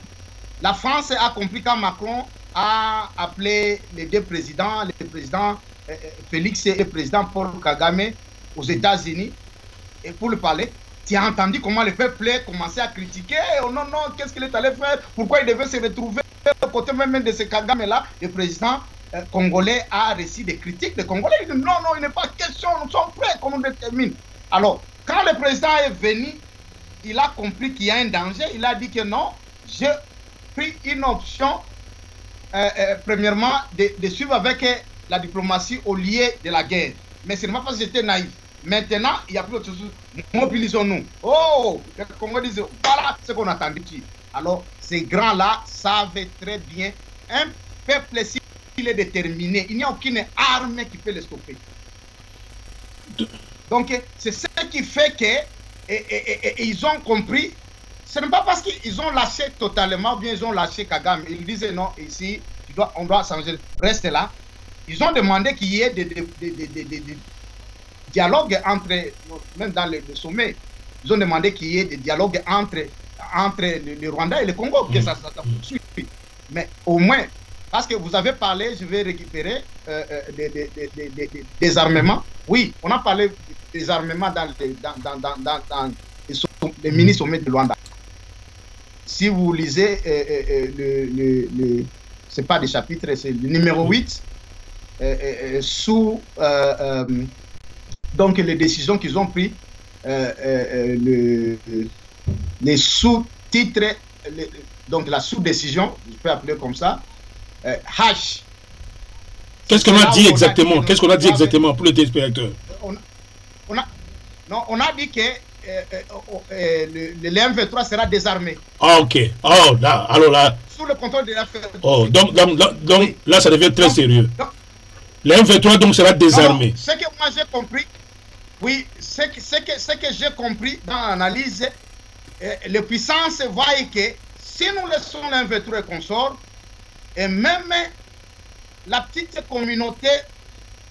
Speaker 3: La France a compris quand Macron a appelé les deux présidents, le président Félix et le président Paul Kagame aux États-Unis et pour le parler. Tu as entendu comment le peuple a commencé à critiquer? Oh non, non, qu'est-ce qu'il est allé faire? Pourquoi il devait se retrouver au côté même de ce Kagame-là? Le président congolais a reçu des critiques. Les Congolais disent non, non, il n'est pas question, nous sommes prêts, qu'on nous détermine. Alors, quand le président est venu, il a compris qu'il y a un danger. Il a dit que non, j'ai pris une option, premièrement, de suivre avec la diplomatie au lieu de la guerre. Mais ce n'est pas parce que j'étais naïf. Maintenant, il n'y a plus autre chose. Mobilisons-nous. Oh, les Congolais disent, voilà ce qu'on attendait. Alors, ces grands-là savent très bien, un peuple, s'il est déterminé, il n'y a aucune arme qui peut le stopper. Donc, c'est ce qui fait que ils ont compris. Ce n'est pas parce qu'ils ont lâché totalement, bien ils ont lâché Kagame. Ils disaient non, ici, on doit changer. Reste là. Ils ont demandé qu'il y ait des dialogues entre, même dans le sommet, ils ont demandé qu'il y ait des dialogues entre le Rwanda et le Congo, que ça poursuive. Mais au moins, parce que vous avez parlé, je vais récupérer des armements. Oui, on a parlé des armements dans les mini-sommets de Luanda. Si vous lisez c'est pas des chapitres, c'est le numéro 8, sous donc les décisions qu'ils ont prises, les sous-titres, donc la sous-décision, je peux appeler comme ça, H.
Speaker 2: Qu'est-ce qu'on a dit exactement? Qu'est-ce qu'on a dit exactement pour les téléspectateurs?
Speaker 3: On a dit que le M23 sera désarmé.
Speaker 2: Ah, ok. Oh, là, alors là.
Speaker 3: Sous le contrôle de la FED.
Speaker 2: Oh, donc
Speaker 3: oui.
Speaker 2: Là, ça devient très sérieux. Le M23 donc sera désarmé.
Speaker 3: Ce que moi j'ai compris, oui, ce que j'ai compris dans l'analyse, les puissances voient que si nous laissons le M23 consort, et même la petite communauté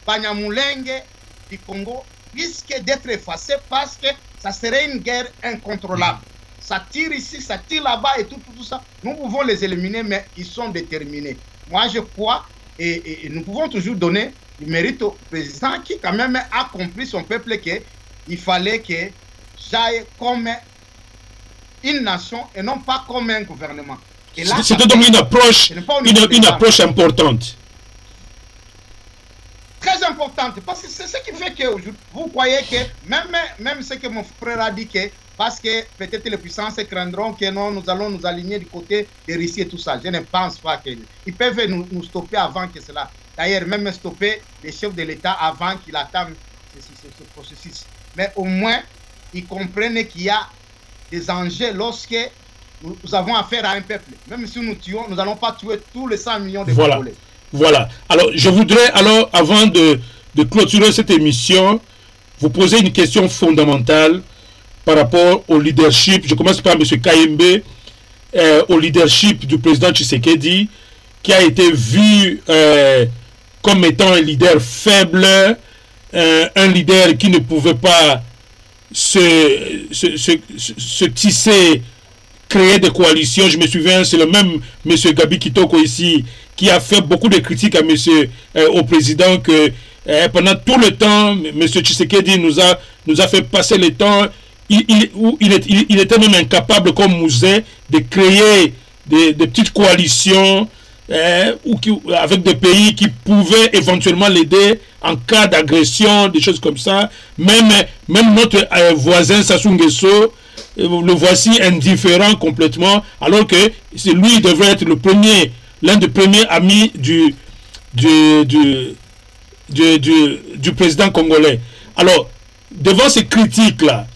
Speaker 3: Banyamulenge du Congo risque d'être effacée parce que ça serait une guerre incontrôlable. Ça tire ici, ça tire là-bas et tout ça. Nous pouvons les éliminer, mais ils sont déterminés. Moi, je crois, et nous pouvons toujours donner du mérite au président qui quand même a compris son peuple qu'il fallait que j'aille comme une nation et non pas comme un gouvernement.
Speaker 2: C'était donc une approche importante.
Speaker 3: Très importante, parce que c'est ce qui fait que vous croyez que, même ce que mon frère a dit, que parce que peut-être les puissances craindront que non, nous allons nous aligner du côté des Russes et tout ça. Je ne pense pas qu'ils peuvent nous stopper avant que cela. D'ailleurs, même stopper les chefs de l'État avant qu'ils attendent ce processus. Mais au moins, ils comprennent qu'il y a des enjeux lorsque nous avons affaire à un peuple. Même si nous tuons, nous n'allons pas tuer tous les 100 millions de Congolais.
Speaker 2: Voilà. Alors, je voudrais, avant de clôturer cette émission, vous poser une question fondamentale par rapport au leadership. Je commence par M. Kayembe, au leadership du président Tshisekedi, qui a été vu comme étant un leader faible, un leader qui ne pouvait pas se tisser, créer des coalitions. Je me souviens, c'est le même M. Gabi Kitoko ici, qui a fait beaucoup de critiques à au président, que pendant tout le temps, M. Tshisekedi nous a fait passer le temps. Il était même incapable, comme Mouzet, de créer des petites coalitions avec des pays qui pouvaient éventuellement l'aider en cas d'agression, des choses comme ça. Même notre voisin Sassou Nguesso, le voici indifférent complètement, alors que lui devrait être l'un des premiers amis du président congolais. Alors, devant ces critiques-là,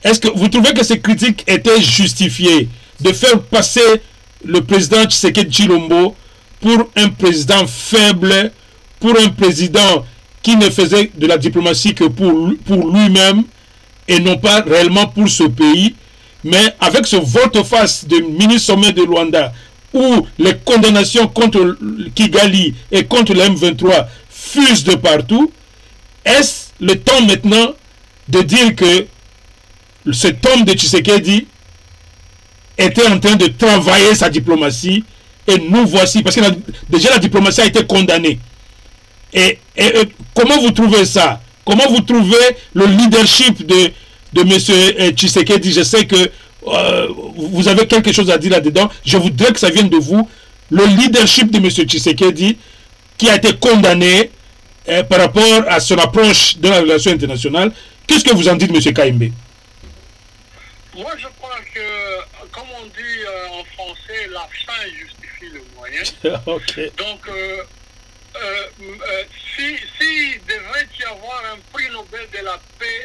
Speaker 2: est-ce que vous trouvez que ces critiques étaient justifiées de faire passer le président Tshisekedi Tshilombo pour un président faible, pour un président qui ne faisait de la diplomatie que pour lui-même et non pas réellement pour ce pays, mais avec ce volte-face de mini-sommet de Luanda où les condamnations contre Kigali et contre le M23 fusent de partout, est-ce le temps maintenant de dire que cet homme de Tshisekedi était en train de travailler sa diplomatie et nous voici, parce que déjà la diplomatie a été condamnée. Et comment vous trouvez ça? Comment vous trouvez le leadership de M. Tshisekedi? Je sais que vous avez quelque chose à dire là-dedans. Je voudrais que ça vienne de vous. Le leadership de M. Tshisekedi qui a été condamné par rapport à son approche de la relation internationale. Qu'est-ce que vous en dites, M. Kayembe?
Speaker 4: Moi, je crois que, comme on dit en français, la fin justifie le moyen.
Speaker 2: Okay.
Speaker 4: Donc, si devrait y avoir un prix Nobel de la paix,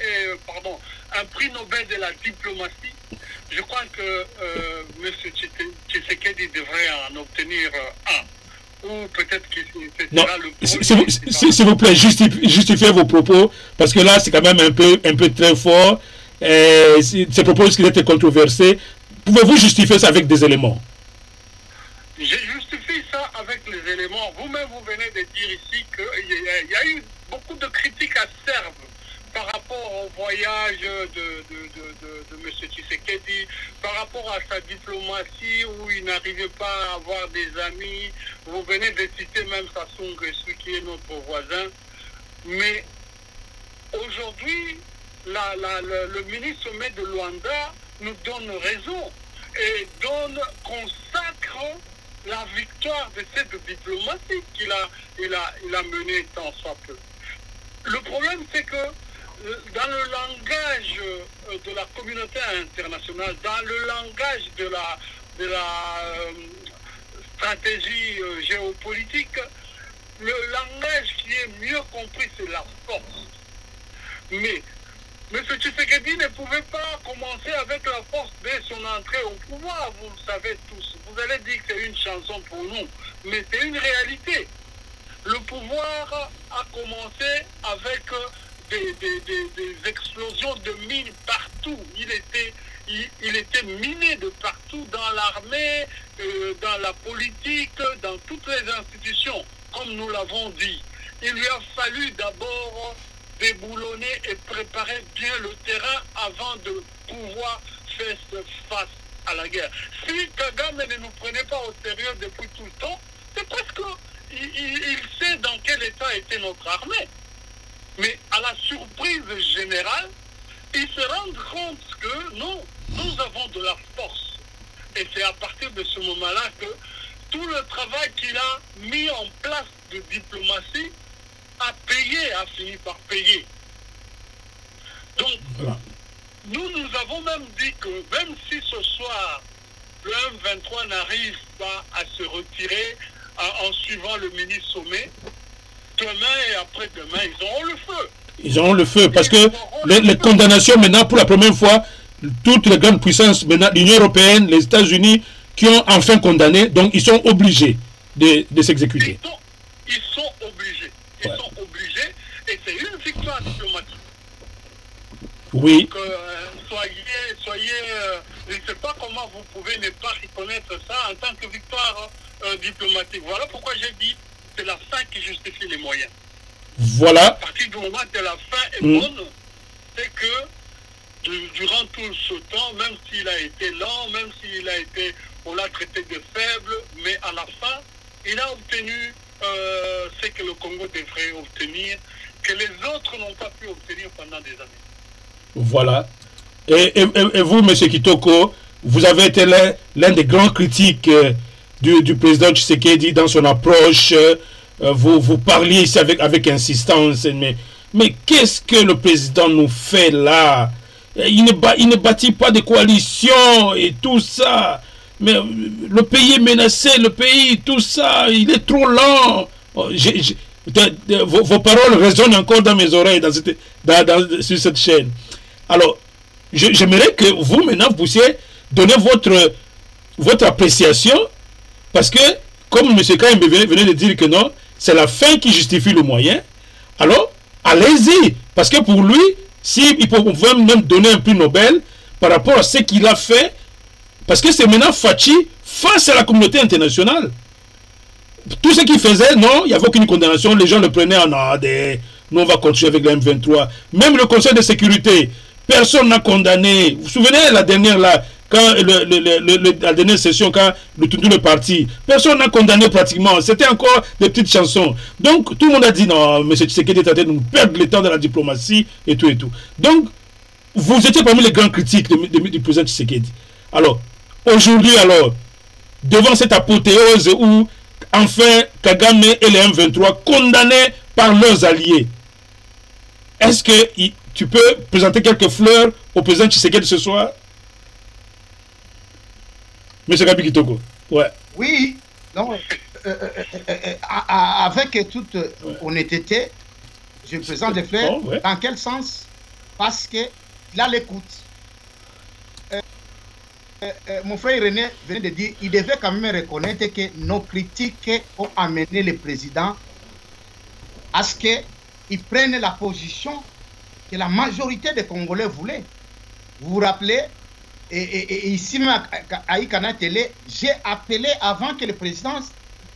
Speaker 4: un prix Nobel de la diplomatie, je crois que M. Tshisekedi devrait en obtenir un, ou peut-être que ce
Speaker 2: Non,
Speaker 4: sera le premier.
Speaker 2: s'il vous plaît, justifiez vos propos, parce que là, c'est quand même un peu très fort. Ces propos risquent d'être controversés. Pouvez-vous justifier ça avec des éléments?
Speaker 4: Je justifie ça avec les éléments. Vous-même, vous venez de dire ici qu'il y a eu beaucoup de critiques acerbes par rapport au voyage de M. Tshisekedi, par rapport à sa diplomatie où il n'arrivait pas à avoir des amis. Vous venez de citer même Sassou Nguesso qui est notre voisin. Mais aujourd'hui, le mini-sommet de Luanda nous donne raison et consacre la victoire de cette diplomatie qu'il a menée tant soit peu. Le problème, c'est que dans le langage de la communauté internationale, dans le langage de la stratégie géopolitique, le langage qui est mieux compris, c'est la force. Mais M. Tshisekedi ne pouvait pas commencer avec la force dès son entrée au pouvoir, vous le savez tous. Vous allez dire que c'est une chanson pour nous, mais c'est une réalité. Le pouvoir a commencé avec des explosions de mines partout. Il était miné de partout dans l'armée, dans la politique, dans toutes les institutions, comme nous l'avons dit. Il lui a fallu d'abord déboulonner et préparer bien le terrain avant de pouvoir faire face à la guerre. Si Kagame ne nous prenait pas au sérieux depuis tout le temps, c'est parce qu'il sait dans quel état était notre armée. Mais à la surprise générale, il se rend compte que non, nous avons de la force. Et c'est à partir de ce moment-là que tout le travail qu'il a mis en place de diplomatie a fini par payer. Donc,
Speaker 2: voilà.
Speaker 4: nous avons même dit que même si ce soir, le M23 n'arrive pas à se retirer en suivant le mini-sommet, demain et après-demain, ils auront le feu.
Speaker 2: Ils auront le feu, parce que les condamnations, maintenant, pour la première fois, toutes les grandes puissances, maintenant, l'Union européenne, les États-Unis, qui ont enfin condamné, donc ils sont obligés de s'exécuter.
Speaker 4: Ils sont obligés. Ils sont obligés, et c'est une victoire diplomatique.
Speaker 2: Oui.
Speaker 4: Donc, soyez je ne sais pas comment vous pouvez ne pas reconnaître ça en tant que victoire diplomatique. Voilà pourquoi j'ai dit c'est la fin qui justifie les moyens.
Speaker 2: Voilà.
Speaker 4: À partir du moment que la fin est bonne, c'est que durant tout ce temps, même s'il a été lent, même s'il a été, on l'a traité de faible, mais à la fin, il a obtenu ce que le Congo devrait obtenir, que les autres n'ont pas pu obtenir pendant des années. Voilà.
Speaker 2: Et vous, M. Kitoko, vous avez été l'un des grands critiques du président Tshisekedi dans son approche. Vous parliez ici avec insistance. Mais qu'est-ce que le président nous fait là? Il ne bâtit pas de coalition et tout ça. Mais le pays est menacé, le pays, tout ça, il est trop lent. Vos paroles résonnent encore dans mes oreilles sur cette chaîne. Alors, j'aimerais que vous, maintenant, vous puissiez donner votre appréciation, parce que, comme M. Kaimbe venait de dire que non, c'est la fin qui justifie le moyen, alors, allez-y, parce que pour lui, il pouvait même donner un prix Nobel par rapport à ce qu'il a fait, parce que c'est maintenant Fachi face à la communauté internationale. Tout ce qu'il faisait, non, il n'y avait aucune condamnation, les gens le prenaient en AD, nous on va continuer avec la M23. Même le Conseil de sécurité, personne n'a condamné. Vous vous souvenez la dernière là, quand la dernière session, quand tout le parti, personne n'a condamné pratiquement. C'était encore des petites chansons. Donc tout le monde a dit non, M. Tshisekedi est en train de nous perdre le temps de la diplomatie et tout et tout. Donc vous étiez parmi les grands critiques du président Tshisekedi. Alors aujourd'hui, alors, devant cette apothéose où enfin Kagame et les M23 condamnés par leurs alliés, est-ce que tu peux présenter quelques fleurs au président Tshisekedi ce soir? Monsieur Gabi Kitoko. Ouais.
Speaker 3: Oui, donc, avec toute honnêteté, je présente des fleurs.
Speaker 2: Ouais.
Speaker 3: Dans quel sens? Parce qu'il a l'écoute. mon frère René venait de dire, il devait quand même reconnaître que nos critiques ont amené le président à ce qu'il prenne la position que la majorité des Congolais voulaient. Vous vous rappelez, et ici même à Icana Télé, j'ai appelé avant que le président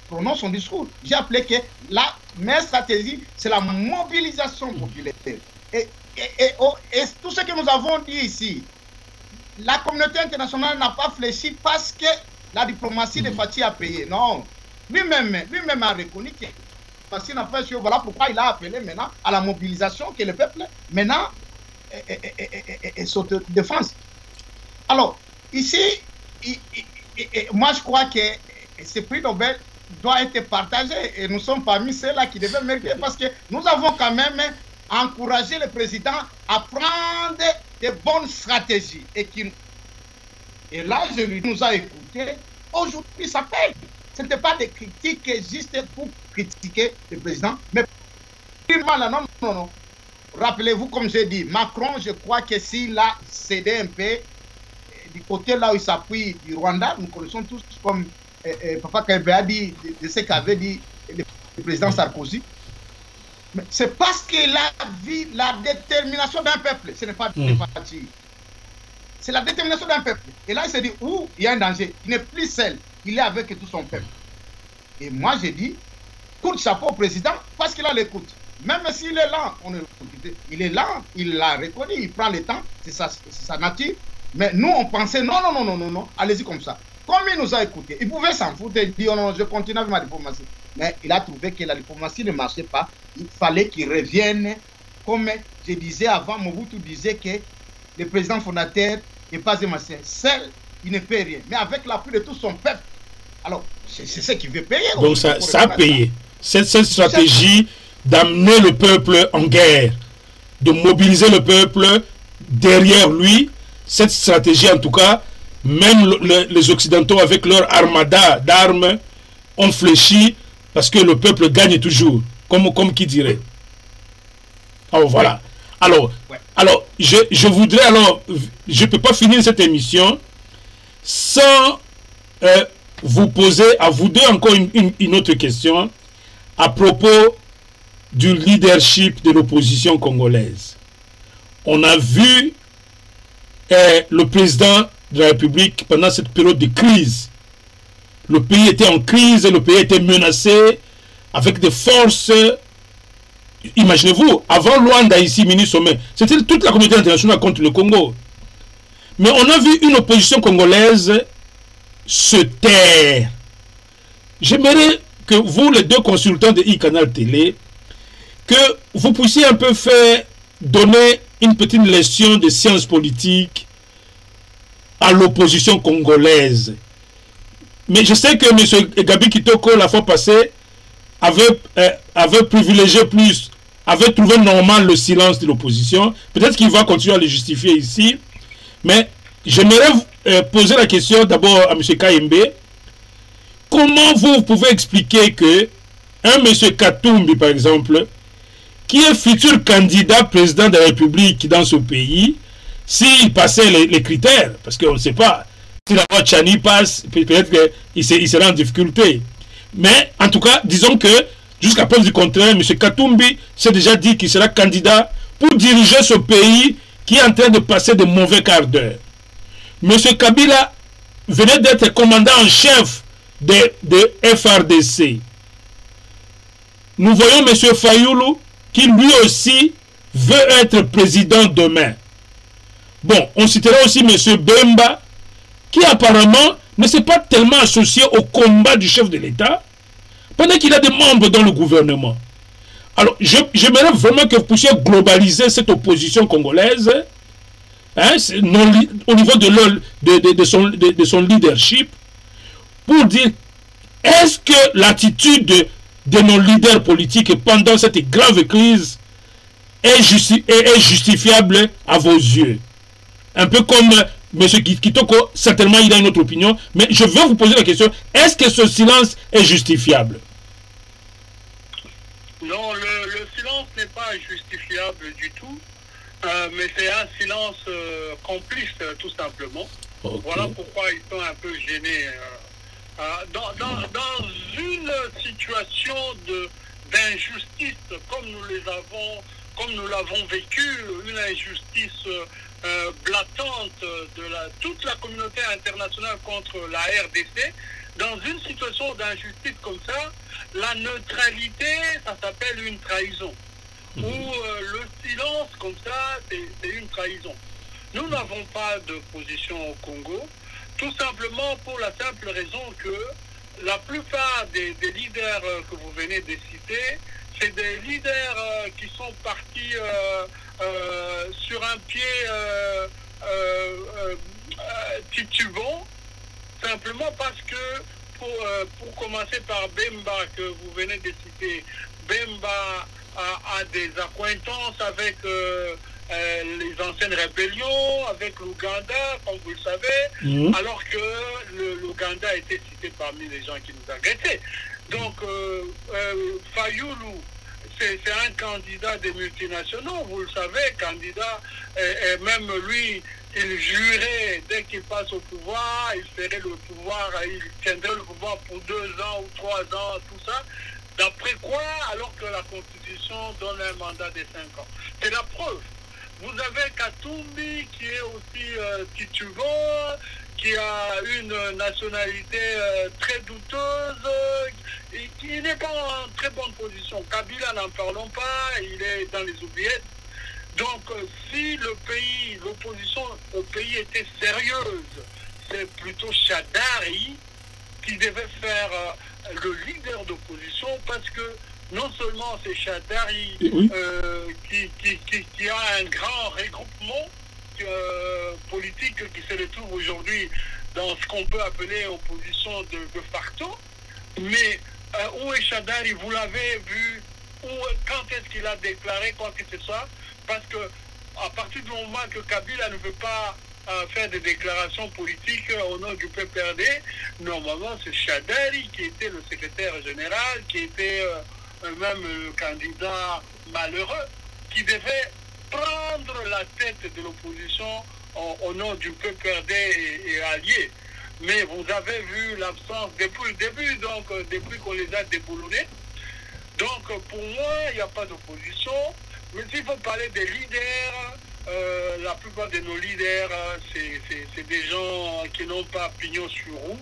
Speaker 3: prononce son discours, j'ai appelé que la meilleure stratégie, c'est la mobilisation populaire. Et tout ce que nous avons dit ici, la communauté internationale n'a pas fléchi parce que la diplomatie de Fathi a payé. Non. Lui-même a reconnu que Fathi n'a pas fait. Voilà pourquoi il a appelé maintenant à la mobilisation que le peuple maintenant s'autodéfense. Alors, ici, moi je crois que ce prix Nobel doit être partagé et nous sommes parmi ceux-là qui devaient mériter parce que nous avons quand même encouragé le président à prendre de bonnes stratégies et là je lui nous a écouté. Aujourd'hui ça paye. Ce n'était pas des critiques juste pour critiquer le président, mais non. Rappelez-vous, comme j'ai dit, Macron, je crois que s'il a cédé un peu du côté là où il s'appuie du Rwanda, nous connaissons tous comme Papa Kaibé a dit de ce qu'avait dit le président Sarkozy. C'est parce qu'il a vu la détermination d'un peuple. Ce n'est pas de Fathi. C'est la détermination d'un peuple. Et là, il s'est dit, où il y a un danger. Il n'est plus seul. Il est avec tout son peuple. Et moi, j'ai dit, coup de chapeau au président, parce qu'il a l'écoute. Même s'il est lent, il est lent, il l'a reconnu, il prend le temps, c'est sa nature. Mais nous, on pensait, non, allez-y comme ça. Comme il nous a écoutés, il pouvait s'en foutre et dire, non, je continue avec ma diplomatie. Mais il a trouvé que la diplomatie ne marchait pas. Il fallait qu'il revienne. Comme je disais avant, Mobutu disait que le président fondateur n'est pas un massacre. Seul, il ne paie rien. Mais avec l'appui de tout son peuple, alors, c'est ce qu'il veut payer.
Speaker 2: Donc ça a payé. Cette stratégie d'amener le peuple en guerre, de mobiliser le peuple derrière lui, cette stratégie en tout cas, même les Occidentaux avec leur armada d'armes ont fléchi parce que le peuple gagne toujours, comme qui dirait. Alors voilà. Alors, je voudrais je ne peux pas finir cette émission sans vous poser à vous deux encore une autre question à propos du leadership de l'opposition congolaise. On a vu le président de la République pendant cette période de crise. Le pays était en crise, le pays était menacé avec des forces. Imaginez-vous, avant Luanda ici, mini-sommet, c'était toute la communauté internationale contre le Congo. Mais on a vu une opposition congolaise se taire. J'aimerais que vous, les deux consultants de e-Canal Télé, que vous puissiez un peu donner une petite leçon de sciences politiques à l'opposition congolaise. Mais je sais que M. Gabi Kitoko, la fois passée, avait privilégié plus, avait trouvé normal le silence de l'opposition. Peut-être qu'il va continuer à le justifier ici. Mais j'aimerais poser la question d'abord à M. Kayembe. Comment vous pouvez expliquer que un M. Katumbi, par exemple, qui est futur candidat président de la République dans ce pays, s'il passait les critères, parce qu'on ne sait pas, si la loi Tchani passe, peut-être qu'il sera en difficulté. Mais en tout cas, disons que jusqu'à preuve du contraire, M. Katumbi s'est déjà dit qu'il sera candidat pour diriger ce pays qui est en train de passer de mauvais quarts d'heure. M. Kabila venait d'être commandant en chef de FRDC. Nous voyons M. Fayoulou qui lui aussi veut être président demain. Bon, on citera aussi M. Bemba qui apparemment ne s'est pas tellement associé au combat du chef de l'État pendant qu'il a des membres dans le gouvernement. Alors, j'aimerais vraiment que vous puissiez globaliser cette opposition congolaise au niveau de son leadership pour dire est-ce que l'attitude de nos leaders politiques pendant cette grave crise est justifiable à vos yeux? Un peu comme M. Kitoko, certainement il a une autre opinion, mais je veux vous poser la question, est-ce que ce silence est justifiable?
Speaker 4: Non, le silence n'est pas justifiable du tout, mais c'est un silence complice, tout simplement.
Speaker 2: Okay.
Speaker 4: Voilà pourquoi ils sont un peu gênés. Dans une situation d'injustice comme nous l'avons vécu, une injustice blattante de toute la communauté internationale contre la RDC, dans une situation d'injustice comme ça, la neutralité, ça s'appelle une trahison. Ou le silence comme ça, c'est une trahison. Nous n'avons pas de position au Congo, tout simplement pour la simple raison que la plupart des leaders que vous venez de citer, c'est des leaders qui sont partis sur un pied titubant, simplement parce que, pour commencer par Bemba, que vous venez de citer, Bemba a des accointances avec les anciennes rébellions, avec l'Ouganda, comme vous le savez, alors que l'Ouganda était cité parmi les gens qui nous agressaient. Donc, Fayoulou, c'est un candidat des multinationaux, vous le savez, candidat, et même lui, il jurait, dès qu'il passe au pouvoir, il ferait le pouvoir, il tiendrait le pouvoir pour 2 ans ou 3 ans, tout ça. D'après quoi, alors que la Constitution donne un mandat de 5 ans. C'est la preuve. Vous avez Katumbi qui est aussi titubant, qui a une nationalité très douteuse, et qui n'est pas en très bonne position. Kabila, n'en parlons pas, il est dans les oubliettes. Donc, si l'opposition au pays était sérieuse, c'est plutôt Chadari qui devait faire le leader d'opposition, parce que non seulement c'est Chadari qui a un grand regroupement politique qui se retrouve aujourd'hui dans ce qu'on peut appeler opposition de facto, mais où est Chadari? Vous l'avez vu, quand est-ce qu'il a déclaré quoi que ce soit? Parce que à partir du moment que Kabila ne veut pas faire des déclarations politiques au nom du PPRD, normalement c'est Chadari qui était le secrétaire général, qui était même le candidat malheureux, qui devait prendre la tête de l'opposition au nom du PPRD et alliés. Mais vous avez vu l'absence depuis le début, donc depuis qu'on les a déboulonnés. Donc pour moi, il n'y a pas d'opposition. Mais s'il faut parler des leaders, la plupart de nos leaders, c'est des gens qui n'ont pas pignon sur roue,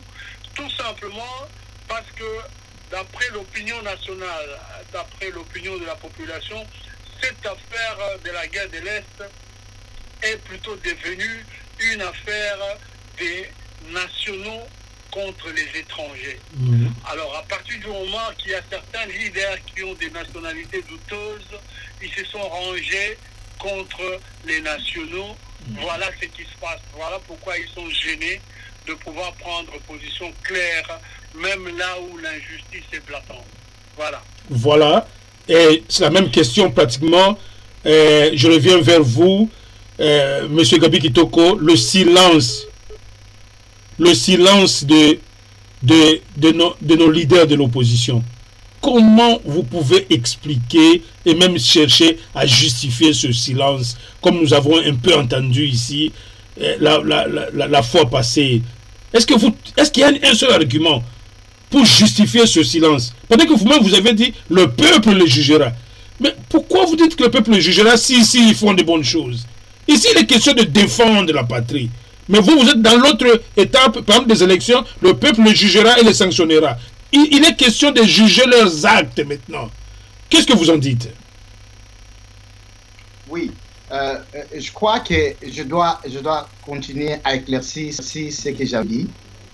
Speaker 4: tout simplement parce que d'après l'opinion nationale, d'après l'opinion de la population, cette affaire de la guerre de l'Est est plutôt devenue une affaire des nationaux contre les étrangers. Alors à partir du moment qu'il y a certains leaders qui ont des nationalités douteuses, ils se sont rangés contre les nationaux. Voilà ce qui se passe. Voilà pourquoi ils sont gênés de pouvoir prendre position claire, même là où l'injustice est blattante. Voilà. Voilà.
Speaker 2: Et c'est la même question pratiquement. Je reviens vers vous, Monsieur Gabi Kitoko. Le silence de nos leaders de l'opposition. Comment vous pouvez expliquer et même chercher à justifier ce silence, comme nous avons un peu entendu ici la fois passée? Est-ce qu'il y a un seul argument pour justifier ce silence? Pendant que vous-même vous avez dit le peuple le jugera. Mais pourquoi vous dites que le peuple le jugera si ils font de bonnes choses? Ici, il est question de défendre la patrie. Mais vous êtes dans l'autre étape, par exemple des élections, le peuple le jugera et le sanctionnera. Il est question de juger leurs actes maintenant. Qu'est-ce que vous en dites?
Speaker 3: Oui, je crois que je dois continuer à éclaircir ce que j'ai dit.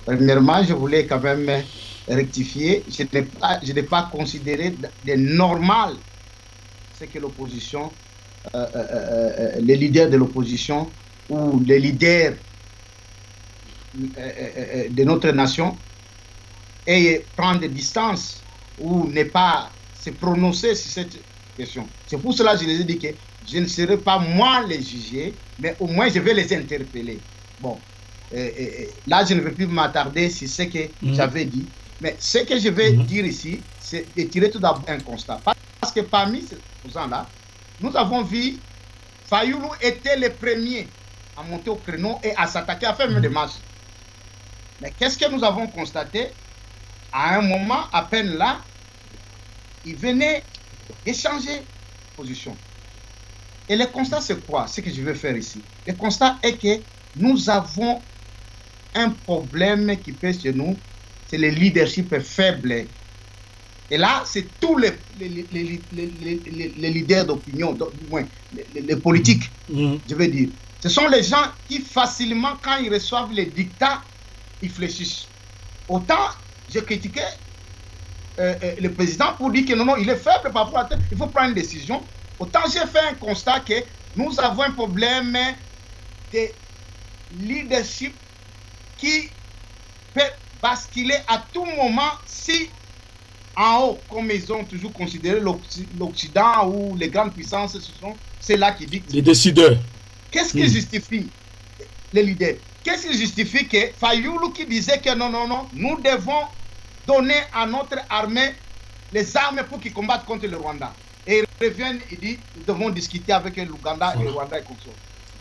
Speaker 3: Premièrement, je voulais quand même rectifier. Je n'ai pas considéré de normal ce que l'opposition, les leaders de l'opposition ou les leaders de notre nation et prendre des distances ou ne pas se prononcer sur cette question. C'est pour cela que je les ai dit que je ne serai pas moi les juger, mais au moins je vais les interpeller. Bon, là je ne vais plus m'attarder sur ce que j'avais dit, mais ce que je vais dire ici, c'est de tirer tout d'abord un constat. Parce que parmi ces opposants-là, nous avons vu Fayoulou était le premier à monter au créneau et à s'attaquer, à faire même des marches. Mais qu'est-ce que nous avons constaté? À un moment, à peine là, ils venaient échanger position. Et le constat, c'est quoi? Ce que je vais faire ici. Le constat est que nous avons un problème qui pèse chez nous, c'est le leadership faible. Et là, c'est tous les leaders d'opinion, du moins, les politiques, je veux dire. Ce sont les gens qui facilement, quand ils reçoivent les dictats, ils fléchissent. Autant, j'ai critiqué le président pour dire que non, il est faible par rapport à la tête, il faut prendre une décision. Autant j'ai fait un constat que nous avons un problème de leadership qui peut basculer à tout moment si en haut, comme ils ont toujours considéré l'Occident ou les grandes puissances, c'est là qui dictent.
Speaker 2: Les décideurs.
Speaker 3: Qu'est-ce qui justifie les leaders? Qu'est-ce qui justifie que Fayoulou qui disait que non, nous devons donner à notre armée les armes pour qu'ils combattent contre le Rwanda. Et il revient, il dit, nous devons discuter avec l'Ouganda et le Rwanda et comme ça.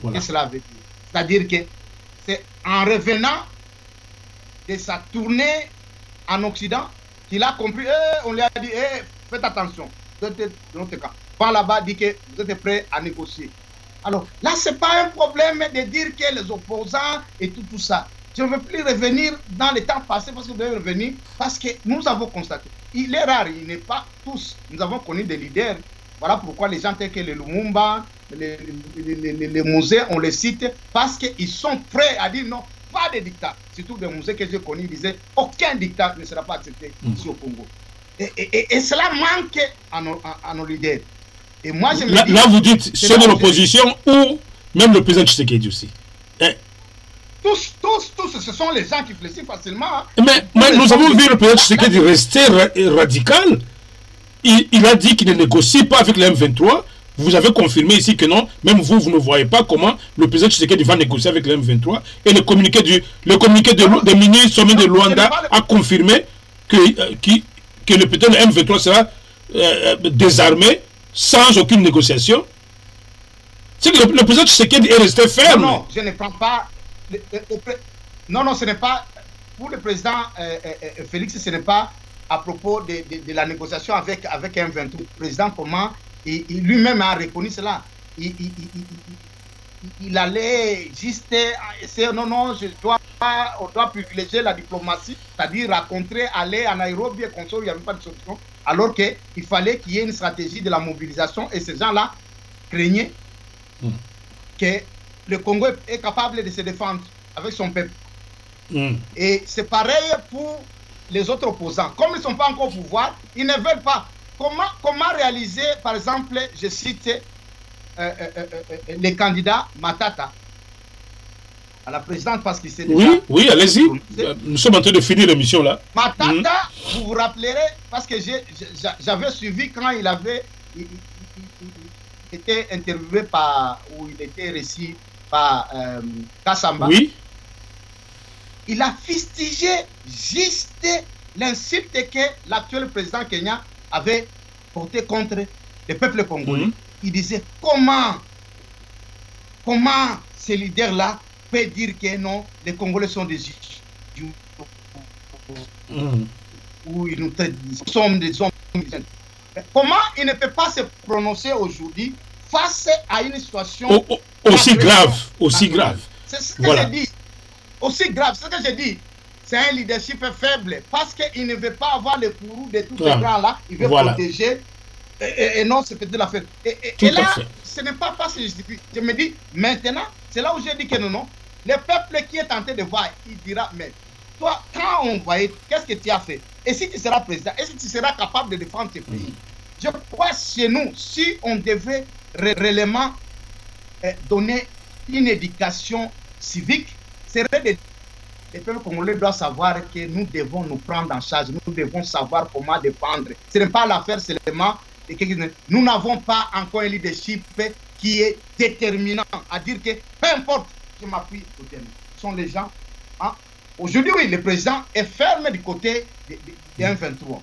Speaker 3: Qu'est-ce que cela veut dire? C'est-à-dire que c'est en revenant de sa tournée en Occident qu'il a compris, on lui a dit, faites attention, de notre camp. Va là-bas, dit que vous êtes prêts à négocier. Alors là, ce n'est pas un problème de dire que les opposants et tout ça. Je ne veux plus revenir dans les temps passés parce que vous devez revenir, parce que nous avons constaté. Il est rare, il n'est pas tous. Nous avons connu des leaders. Voilà pourquoi les gens tels que les Lumumba, les musées, on les cite, parce qu'ils sont prêts à dire non, pas de dictat. Surtout des musées que j'ai connus, ils disaient aucun dictat ne sera pas accepté ici au Congo. Et cela manque à nos leaders. Et moi, je me dis,
Speaker 2: là, vous dites ceux de l'opposition ou même le président Tshisekedi aussi.
Speaker 3: Tous, ce sont les gens qui fléchissent facilement. Hein.
Speaker 2: Mais nous avons vu le président Tshisekedi rester radical. Il a dit qu'il ne négocie pas avec le M23. Vous avez confirmé ici que non, même vous ne voyez pas comment le président Tshisekedi va négocier avec le M23. Et le communiqué des ministres sommet de Luanda a confirmé que peut-être le M23 sera désarmé sans aucune négociation. C'est que le président Tshisekedi est resté ferme.
Speaker 3: Non, je ne prends pas... Non, ce n'est pas... Pour le président Félix, ce n'est pas à propos de la négociation avec M23. Le président, comment... lui-même a reconnu cela. Il allait juste... Non, on doit privilégier la diplomatie, c'est-à-dire rencontrer, aller en Nairobi et comme ça, il n'y avait pas de solution. Alors qu'il fallait qu'il y ait une stratégie de la mobilisation et ces gens-là craignaient que le Congo est capable de se défendre avec son peuple. Et c'est pareil pour les autres opposants. Comme ils ne sont pas encore au pouvoir, ils ne veulent pas. Comment réaliser, par exemple, je cite les candidats Matata à la présidente parce qu'il s'est déjà...
Speaker 2: Oui, allez-y. Nous sommes en train de finir l'émission là.
Speaker 3: Matata, vous vous rappellerez, parce que j'avais suivi quand il était interviewé ou il était reçu par Kassamba.
Speaker 2: Oui.
Speaker 3: Il a fustigé juste l'insulte que l'actuel président Kenya avait porté contre le peuple congolais. Il disait comment ces leaders-là peuvent dire que non, les Congolais sont des idiots. Ou ils nous sommes des hommes. Comment il ne peut pas se prononcer aujourd'hui face à une situation
Speaker 2: aussi grave.
Speaker 3: C'est ce que j'ai dit. Aussi grave, c'est ce que j'ai dit. C'est un leadership faible parce qu'il ne veut pas avoir le courroux de tous ces gens-là. Il veut protéger. Et non, c'est peut-être la fête. Et là, ce n'est pas ce que je justifie. Je me dis, maintenant, c'est là où j'ai dit que non. Le peuple qui est tenté de voir, il dira, mais toi, quand on voyait, qu'est-ce que tu as fait? Et si tu seras président, est-ce que tu seras capable de défendre ce pays? Je crois chez nous, si on devait réellement donner une éducation civique, serait les peuples congolais doivent savoir que nous devons nous prendre en charge, nous devons savoir comment défendre. Ce n'est pas l'affaire seulement de quelqu'un. Nous n'avons pas encore un leadership qui est déterminant à dire que peu importe, je m'appuie au terme. Ce sont les gens. Hein? Aujourd'hui, oui, le président est ferme du côté de M23.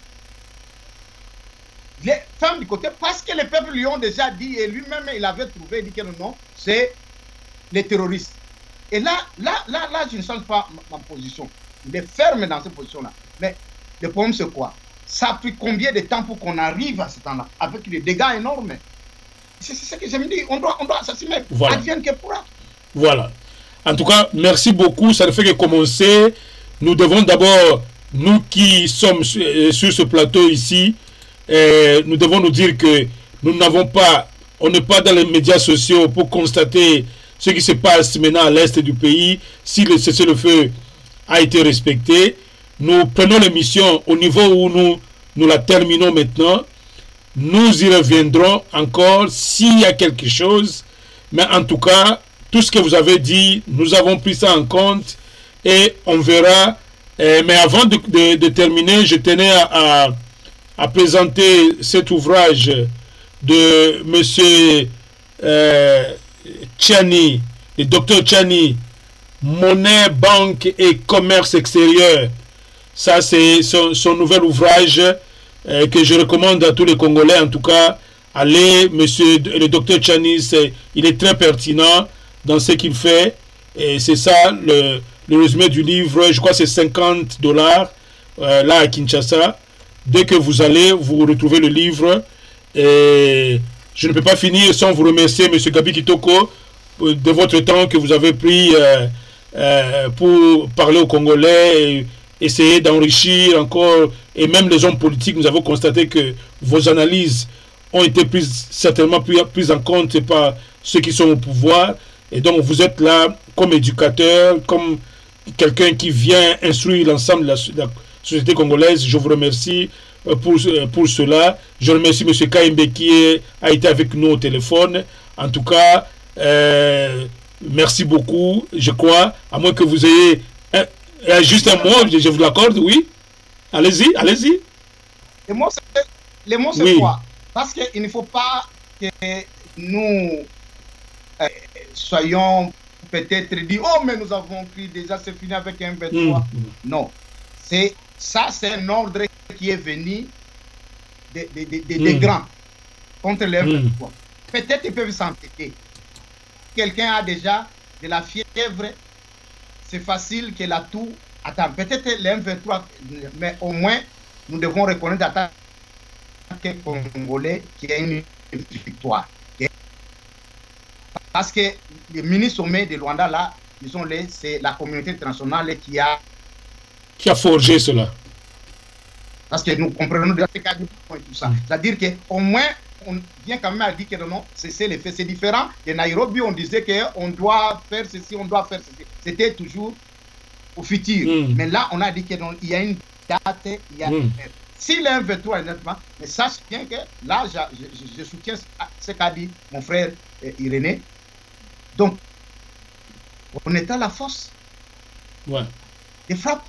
Speaker 3: Il est ferme du côté parce que les peuples lui ont déjà dit, et lui-même il avait trouvé, il dit que non, c'est les terroristes. Et là, je ne change pas ma position. Il est ferme dans cette position-là. Mais le problème, c'est quoi? Ça a pris combien de temps pour qu'on arrive à ce temps-là, avec des dégâts énormes? C'est ce que je me dis. On doit s'assumer.
Speaker 2: Voilà.
Speaker 3: Advienne que pourra.
Speaker 2: Voilà. En tout cas, merci beaucoup. Ça ne fait que commencer. Nous devons d'abord, nous qui sommes sur ce plateau ici, nous devons nous dire que nous n'avons pas, on n'est pas dans les médias sociaux pour constater ce qui se passe maintenant à l'est du pays, si le cessez-le-feu a été respecté. Nous prenons l'émission au niveau où nous la terminons maintenant. Nous y reviendrons encore s'il y a quelque chose. Mais en tout cas, tout ce que vous avez dit, nous avons pris ça en compte et on verra. Mais avant de terminer, je tenais à présenter cet ouvrage de M. Tchani, le docteur Tchani, Monnaie, Banque et Commerce Extérieur. Ça, c'est son nouvel ouvrage que je recommande à tous les Congolais. En tout cas, allez, le docteur Tchani, il est très pertinent dans ce qu'il fait. Et c'est ça, le résumé du livre. Je crois que c'est $50 là à Kinshasa. Dès que vous allez, vous retrouvez le livre. Et je ne peux pas finir sans vous remercier, M. Gabi Kitoko, de votre temps que vous avez pris pour parler aux Congolais et essayer d'enrichir encore, et même les hommes politiques. Nous avons constaté que vos analyses ont été certainement prises en compte par ceux qui sont au pouvoir, et donc vous êtes là comme éducateur, comme quelqu'un qui vient instruire l'ensemble de la société congolaise. Je vous remercie pour cela. Je remercie M. Kaimbe qui a été avec nous au téléphone. En tout cas, merci beaucoup, je crois, à moins que vous ayez juste un mot, je vous l'accorde, oui. Allez-y, allez-y.
Speaker 3: Les mots, c'est
Speaker 2: oui.
Speaker 3: Quoi? Parce qu'il ne faut pas que nous soyons peut-être dit, oh, mais nous avons pris déjà, c'est fini avec un 23. Non. Ça, c'est un ordre qui est venu des grands contre les 23. Peut-être ils peuvent s'entêter. Quelqu'un a déjà de la fièvre, c'est facile qu'il a tout. Attends, peut-être les 23, mais au moins, nous devons reconnaître en tant que Congolais qu'il y a une victoire. Parce que le mini-sommet de Luanda, là, disons-le, c'est la communauté internationale qui a forgé cela. Parce que nous comprenons déjà ce cas du point et tout ça. C'est-à-dire qu'au moins, on vient quand même à dire que non, c'est le fait. C'est différent de Nairobi, on disait qu'on doit faire ceci, on doit faire ceci. C'était toujours au futur. Mais là, on a dit qu'il y a une date, il y a une date. S'il est un 23, honnêtement, mais sache bien que là, je soutiens ce qu'a dit mon frère Irénée. Donc, on est à la force des frappes.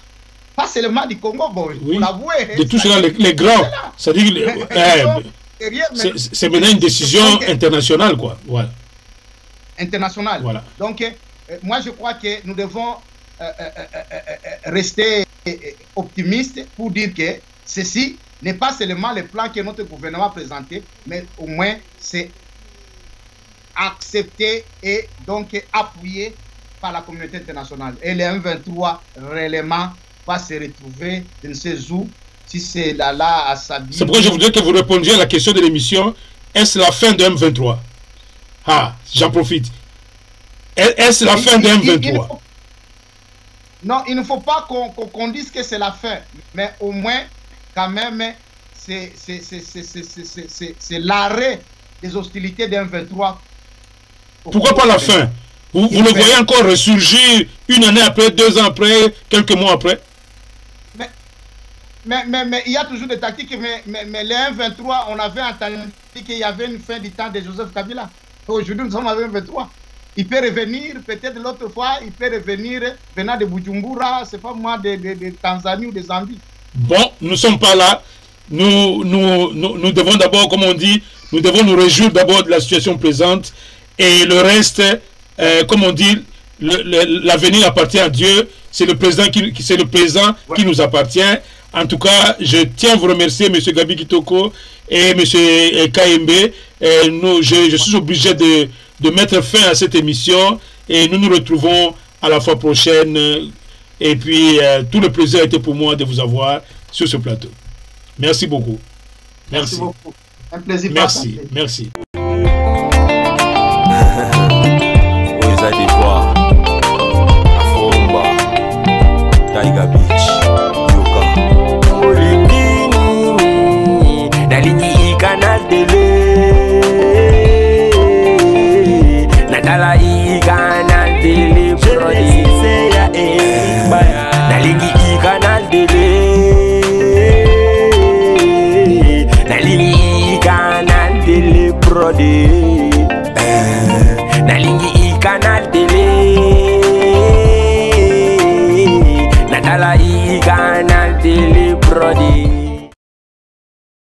Speaker 3: Pas seulement du Congo, bon, oui. Pour l'avouer.
Speaker 2: De tout cela, les grands. C'est-à-dire, c'est maintenant une décision internationale, quoi. Voilà.
Speaker 3: Internationale.
Speaker 2: Voilà.
Speaker 3: Donc, moi, je crois que nous devons rester optimistes pour dire que ceci n'est pas seulement le plan que notre gouvernement a présenté, mais au moins c'est accepté et donc appuyé par la communauté internationale. Et le M23 réellement va se retrouver, je ne sais où, si c'est là à Sabi. C'est pourquoi je voudrais que vous répondiez à la question de l'émission. Est-ce la fin de M23? Ah, j'en profite. Est-ce la fin de M23? Non, il ne faut pas qu'on dise que c'est la fin, mais au moins, quand même, c'est l'arrêt des hostilités de M23. Pourquoi pas la fin? Vous le voyez encore ressurgir une année après, 2 ans après, quelques mois après? Mais il y a toujours des tactiques, mais les M23, on avait entendu qu'il y avait une fin du temps de Joseph Kabila. Aujourd'hui, nous sommes à M23. Il peut revenir, peut-être l'autre fois, il peut revenir venant de Bujumbura, c'est pas moi, de Tanzanie ou de Zambie. Bon, nous ne sommes pas là. Nous devons d'abord, comme on dit, nous devons nous réjouir d'abord de la situation présente. Et le reste, comme on dit, l'avenir appartient à Dieu. C'est le présent qui nous appartient. En tout cas, je tiens à vous remercier, M. Gabi Kitoko et M. Kaimbe. Je suis obligé de mettre fin à cette émission et nous nous retrouvons
Speaker 2: À la fois prochaine. Et puis, tout le plaisir a été pour moi de vous avoir sur ce plateau. Merci beaucoup. Merci
Speaker 3: beaucoup. Un plaisir.
Speaker 2: Merci. Merci.
Speaker 1: Tiger Beach, Yoka. Nalingi canal télé. Natala canal télé. Nalingi canal télé. Nalingi canal télé brody. Nalingi canal télé. Natala canal télé brody.